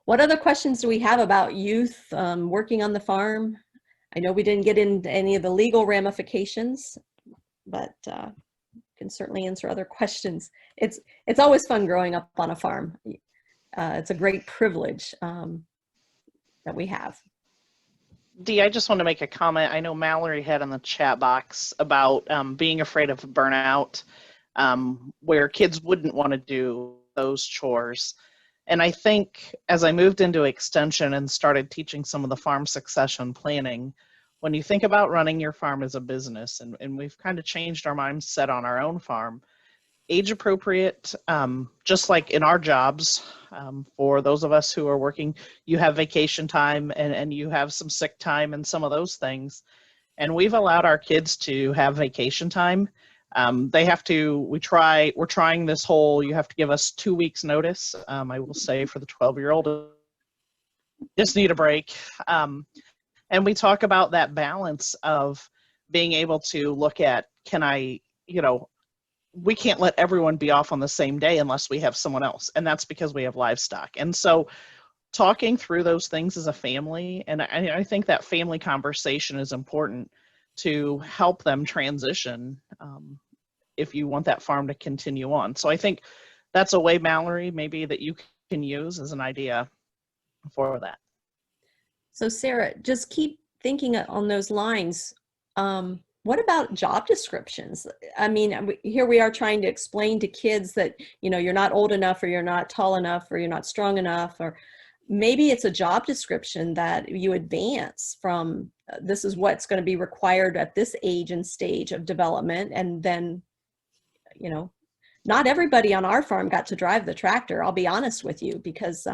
Speaker 2: What other questions do we have about youth working on the farm? I know we didn't get into any of the legal ramifications, but can certainly answer other questions. It's always fun growing up on a farm. It's a great privilege that we have.
Speaker 5: Dee, I just want to make a comment. I know Mallory had in the chat box about being afraid of burnout, where kids wouldn't want to do those chores. And I think as I moved into extension and started teaching some of the farm succession planning, when you think about running your farm as a business, and we've kind of changed our mindset on our own farm, age appropriate, just like in our jobs, for those of us who are working, you have vacation time and you have some sick time and some of those things. And we've allowed our kids to have vacation time. They have to, we're trying this whole, you have to give us 2 weeks notice. I will say for the 12-year-old, just need a break. And we talk about that balance of being able to look at, we can't let everyone be off on the same day unless we have someone else. And that's because we have livestock. And so talking through those things as a family, and I think that family conversation is important to help them transition if you want that farm to continue on. So I think that's a way, Mallory, maybe that you can use as an idea for that.
Speaker 2: So Sarah, just keep thinking on those lines. What about job descriptions? I mean, here we are trying to explain to kids that, you're not old enough, or you're not tall enough, or you're not strong enough, or maybe it's a job description that you advance from, this is what's going to be required at this age and stage of development. And then, not everybody on our farm got to drive the tractor. I'll be honest with you, because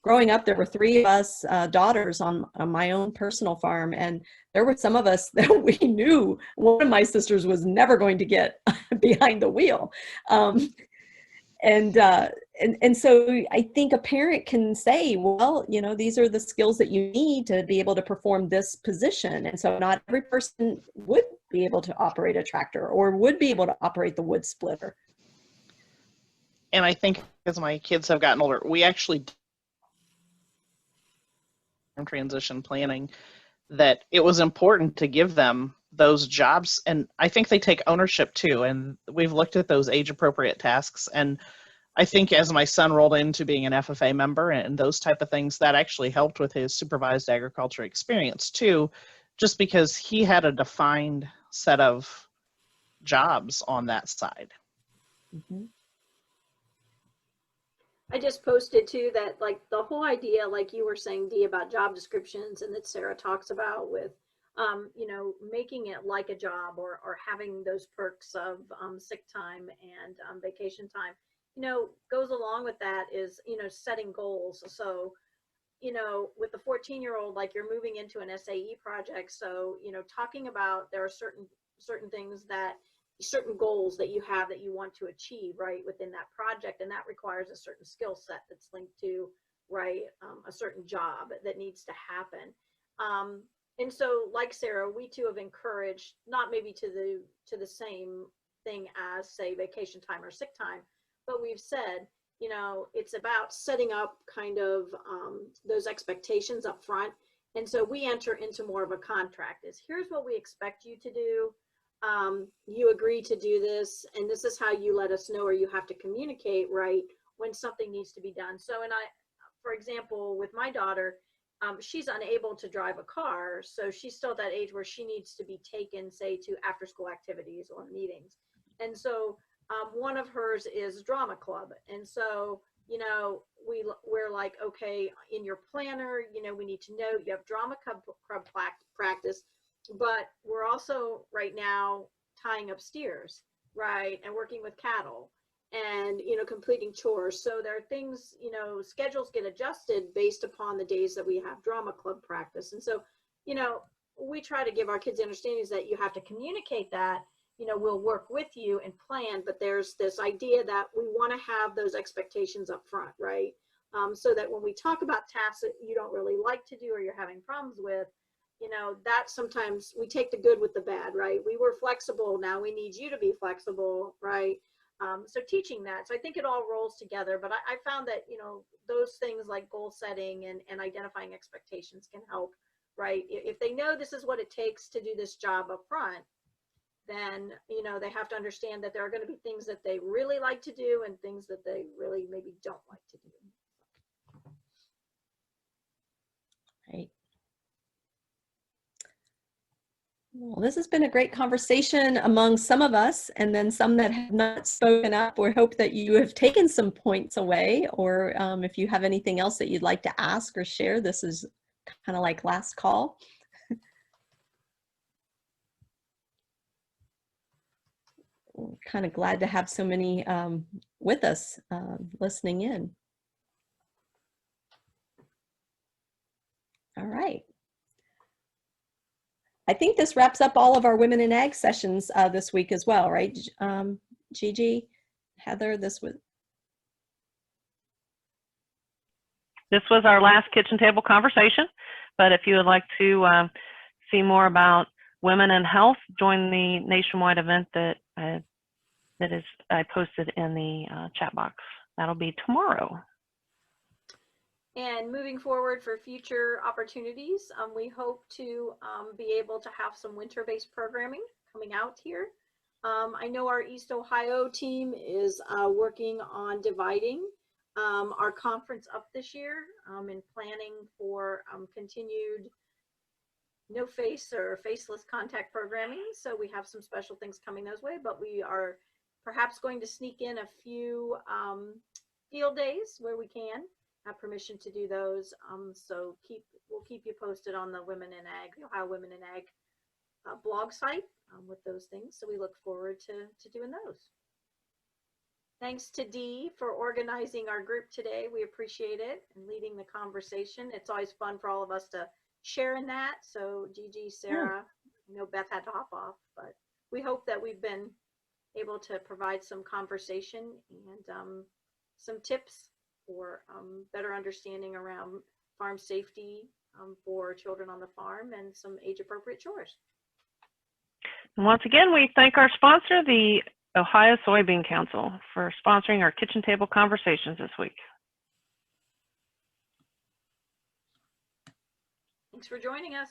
Speaker 2: growing up, there were 3 of us daughters on my own personal farm, and there were some of us that we knew one of my sisters was never going to get behind the wheel. And so I think a parent can say, well, these are the skills that you need to be able to perform this position. And so not every person would be able to operate a tractor or would be able to operate the wood splitter.
Speaker 5: And I think as my kids have gotten older, we actually transition planning, that it was important to give them those jobs. And I think they take ownership too. And we've looked at those age appropriate tasks. And I think as my son rolled into being an FFA member and those type of things, that actually helped with his supervised agriculture experience too, just because he had a defined set of jobs on that side.
Speaker 2: Mm-hmm.
Speaker 4: I just posted too that, like, the whole idea, like you were saying, Dee, about job descriptions, and that Sarah talks about with, making it like a job, or having those perks of sick time and vacation time, goes along with that is, setting goals. So, with the 14-year-old, like, you're moving into an SAE project. So, talking about, there are certain things that, certain goals that you have that you want to achieve, right, within that project, and that requires a certain skill set that's linked to, right, a certain job that needs to happen. And so, like Sarah, we too have encouraged, not maybe to the same thing as, say, vacation time or sick time, but we've said, it's about setting up kind of those expectations up front. And so we enter into more of a contract, is here's what we expect you to do. You agree to do this, and this is how you let us know, or you have to communicate, right, when something needs to be done. So, for example, with my daughter, she's unable to drive a car, so she's still at that age where she needs to be taken, say, to after school activities or meetings. And so one of hers is drama club. And so, we're like, okay, in your planner, we need to know you have drama club practice, but we're also right now tying up steers, right, and working with cattle, and completing chores. So there are things, schedules get adjusted based upon the days that we have drama club practice. And so we try to give our kids understandings that you have to communicate that, we'll work with you and plan, but there's this idea that we want to have those expectations up front, right, so that when we talk about tasks that you don't really like to do or you're having problems with, that sometimes we take the good with the bad, right? We were flexible, now we need you to be flexible, right? So teaching that. So I think it all rolls together, but I found that, you know, those things like goal setting and identifying expectations can help, right? If they know this is what it takes to do this job up front, then, you know, they have to understand that there are going to be things that they really like to do and things that they really maybe don't like to do.
Speaker 2: Right. Well, this has been a great conversation among some of us, and then some that have not spoken up. We hope that you have taken some points away, or if you have anything else that you'd like to ask or share, this is kind of like last call. Kind of glad to have so many with us listening in. All right. I think this wraps up all of our Women in Ag sessions this week as well, right? Gigi, Heather, this was
Speaker 6: our last kitchen table conversation, but if you would like to see more about women in health, join the nationwide event that I posted in the chat box. That'll be tomorrow.
Speaker 4: And moving forward for future opportunities, we hope to be able to have some winter-based programming coming out here. I know our East Ohio team is working on dividing our conference up this year and planning for continued no face or faceless contact programming. So we have some special things coming those way, but we are perhaps going to sneak in a few field days where we can have permission to do those. So we'll keep you posted on the Women in Ag, the Ohio Women in Ag blog site with those things. So we look forward to doing those. Thanks to Dee for organizing our group today. We appreciate it and leading the conversation. It's always fun for all of us to share in that. So Gigi, Sarah, I know Beth had to hop off, but we hope that we've been able to provide some conversation and some tips for better understanding around farm safety for children on the farm and some age-appropriate chores.
Speaker 6: And once again, we thank our sponsor, the Ohio Soybean Council, for sponsoring our kitchen table conversations this week.
Speaker 4: Thanks for joining us.